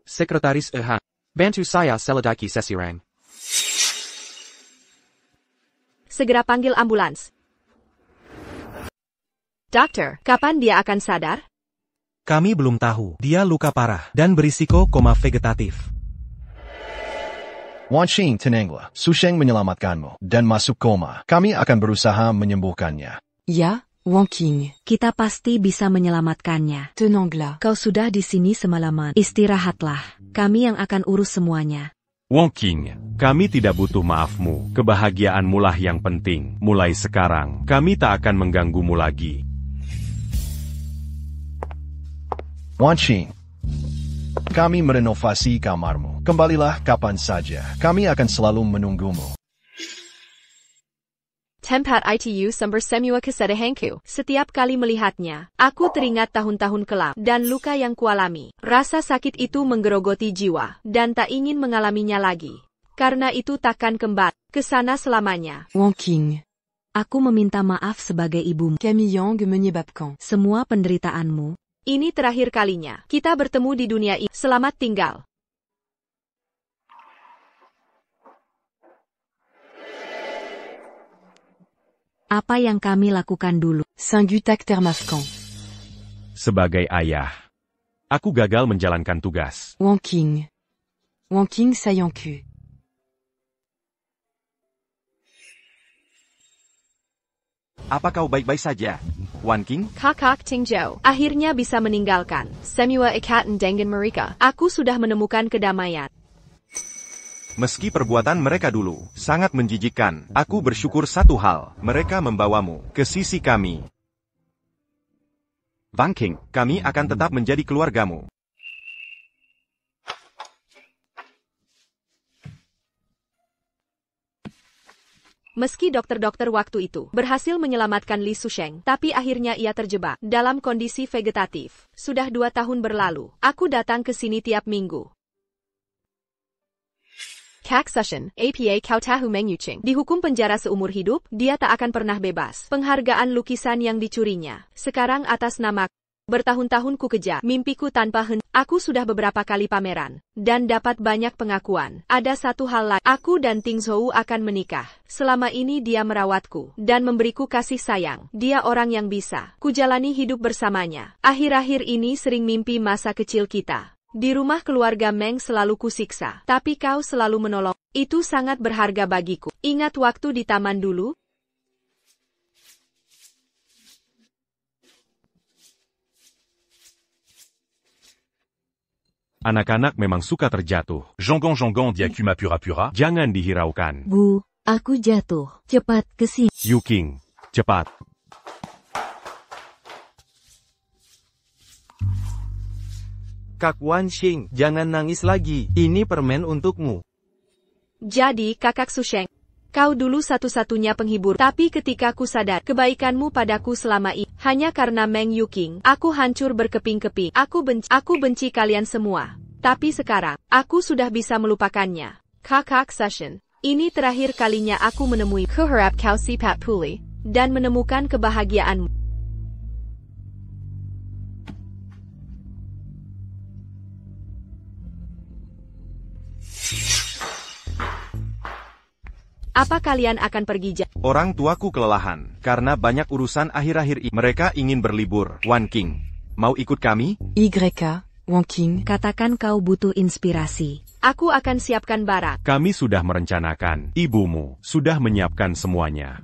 Sekretaris Ehan, bantu saya selidiki sesirang. Segera panggil ambulans. Dokter, kapan dia akan sadar? Kami belum tahu. Dia luka parah dan berisiko koma vegetatif. Wan Qing, tenanglah. Su Sheng menyelamatkanmu dan masuk koma. Kami akan berusaha menyembuhkannya. Ya, Wan Qing. Kita pasti bisa menyelamatkannya. Tenanglah. Kau sudah di sini semalaman. Istirahatlah. Kami yang akan urus semuanya. Wan Qing, kami tidak butuh maafmu. Kebahagiaanmu lah yang penting. Mulai sekarang, kami tak akan mengganggumu lagi. Wan Qing, kami merenovasi kamarmu. Kembalilah kapan saja. Kami akan selalu menunggumu. Tempat ITU sumber semua kesedihanku. Setiap kali melihatnya, aku teringat tahun-tahun kelam dan luka yang kualami. Rasa sakit itu menggerogoti jiwa, dan tak ingin mengalaminya lagi. Karena itu takkan kembali ke sana selamanya. Wan Qing. Aku meminta maaf sebagai ibumu. Camille Yang menyebabkan Semua penderitaanmu. Ini terakhir kalinya kita bertemu di dunia ini. Selamat tinggal. Apa yang kami lakukan dulu? Saint-Gutak Termascan. Sebagai ayah, aku gagal menjalankan tugas. Wan Qing. Wan Qing Sayanku. Apa kau baik-baik saja, Wan Qing? Kakak Tingzhou akhirnya bisa meninggalkan semua ikatan dengan mereka. Aku sudah menemukan kedamaian. Meski perbuatan mereka dulu sangat menjijikkan, aku bersyukur satu hal, mereka membawamu ke sisi kami. Wan Qing, kami akan tetap menjadi keluargamu. Meski dokter-dokter waktu itu berhasil menyelamatkan Li Susheng, tapi akhirnya ia terjebak dalam kondisi vegetatif. Sudah 2 tahun berlalu, aku datang ke sini tiap minggu. Kak Session, APA Kau Tahu Meng Yuqing, dihukum penjara seumur hidup, dia tak akan pernah bebas. Penghargaan lukisan yang dicurinya, sekarang atas nama. Bertahun-tahun ku kejar mimpiku tanpa henti. Aku sudah beberapa kali pameran, dan dapat banyak pengakuan. Ada satu hal lagi, aku dan Tingzhou akan menikah. Selama ini dia merawatku, dan memberiku kasih sayang. Dia orang yang bisa kujalani hidup bersamanya. Akhir-akhir ini sering mimpi masa kecil kita. Di rumah keluarga Meng selalu kusiksa, tapi kau selalu menolong. Itu sangat berharga bagiku. Ingat waktu di taman dulu? Anak-anak memang suka terjatuh. Jongon diaku pura-pura. Jangan dihiraukan. Bu, aku jatuh. Cepat ke sini. Yuking, cepat. Kak Wan Qing, jangan nangis lagi. Ini permen untukmu. Jadi, Kakak Susheng, kau dulu satu-satunya penghibur. Tapi ketika ku sadar kebaikanmu padaku selama ini, hanya karena Meng Yuking, aku hancur berkeping-keping. Aku benci kalian semua. Tapi sekarang, aku sudah bisa melupakannya. Kakak Session, ini terakhir kalinya aku menemui. Kuharap kau sipat pulih, dan menemukan kebahagiaanmu. Apa kalian akan pergi jauh? Orang tuaku kelelahan, karena banyak urusan akhir-akhir ini. Mereka ingin berlibur. Wan Qing, mau ikut kami? YK, Wan Qing. Katakan kau butuh inspirasi. Aku akan siapkan barang. Kami sudah merencanakan. Ibumu sudah menyiapkan semuanya.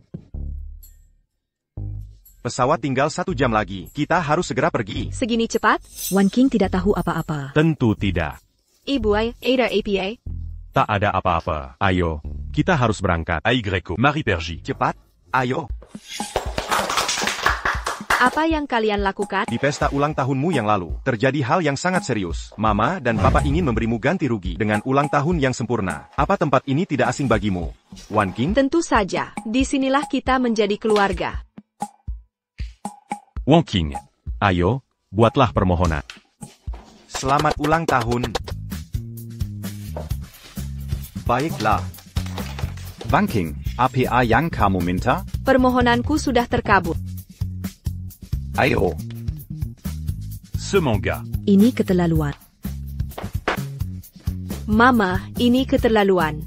Pesawat tinggal 1 jam lagi. Kita harus segera pergi. Segini cepat? Wan Qing tidak tahu apa-apa. Tentu tidak. Ibu Ada APA. Tak ada apa-apa. Ayo, kita harus berangkat. AY, Marie Pergy. Cepat, ayo. Apa yang kalian lakukan? Di pesta ulang tahunmu yang lalu, terjadi hal yang sangat serius. Mama dan Papa ingin memberimu ganti rugi dengan ulang tahun yang sempurna. Apa tempat ini tidak asing bagimu, Wan King? Tentu saja, disinilah kita menjadi keluarga. Wong King, ayo, buatlah permohonan. Selamat ulang tahun. Baiklah. Wan King, apa yang kamu minta? Permohonanku sudah terkabul. Ayo. Semangga. Ini keterlaluan. Mama, ini keterlaluan.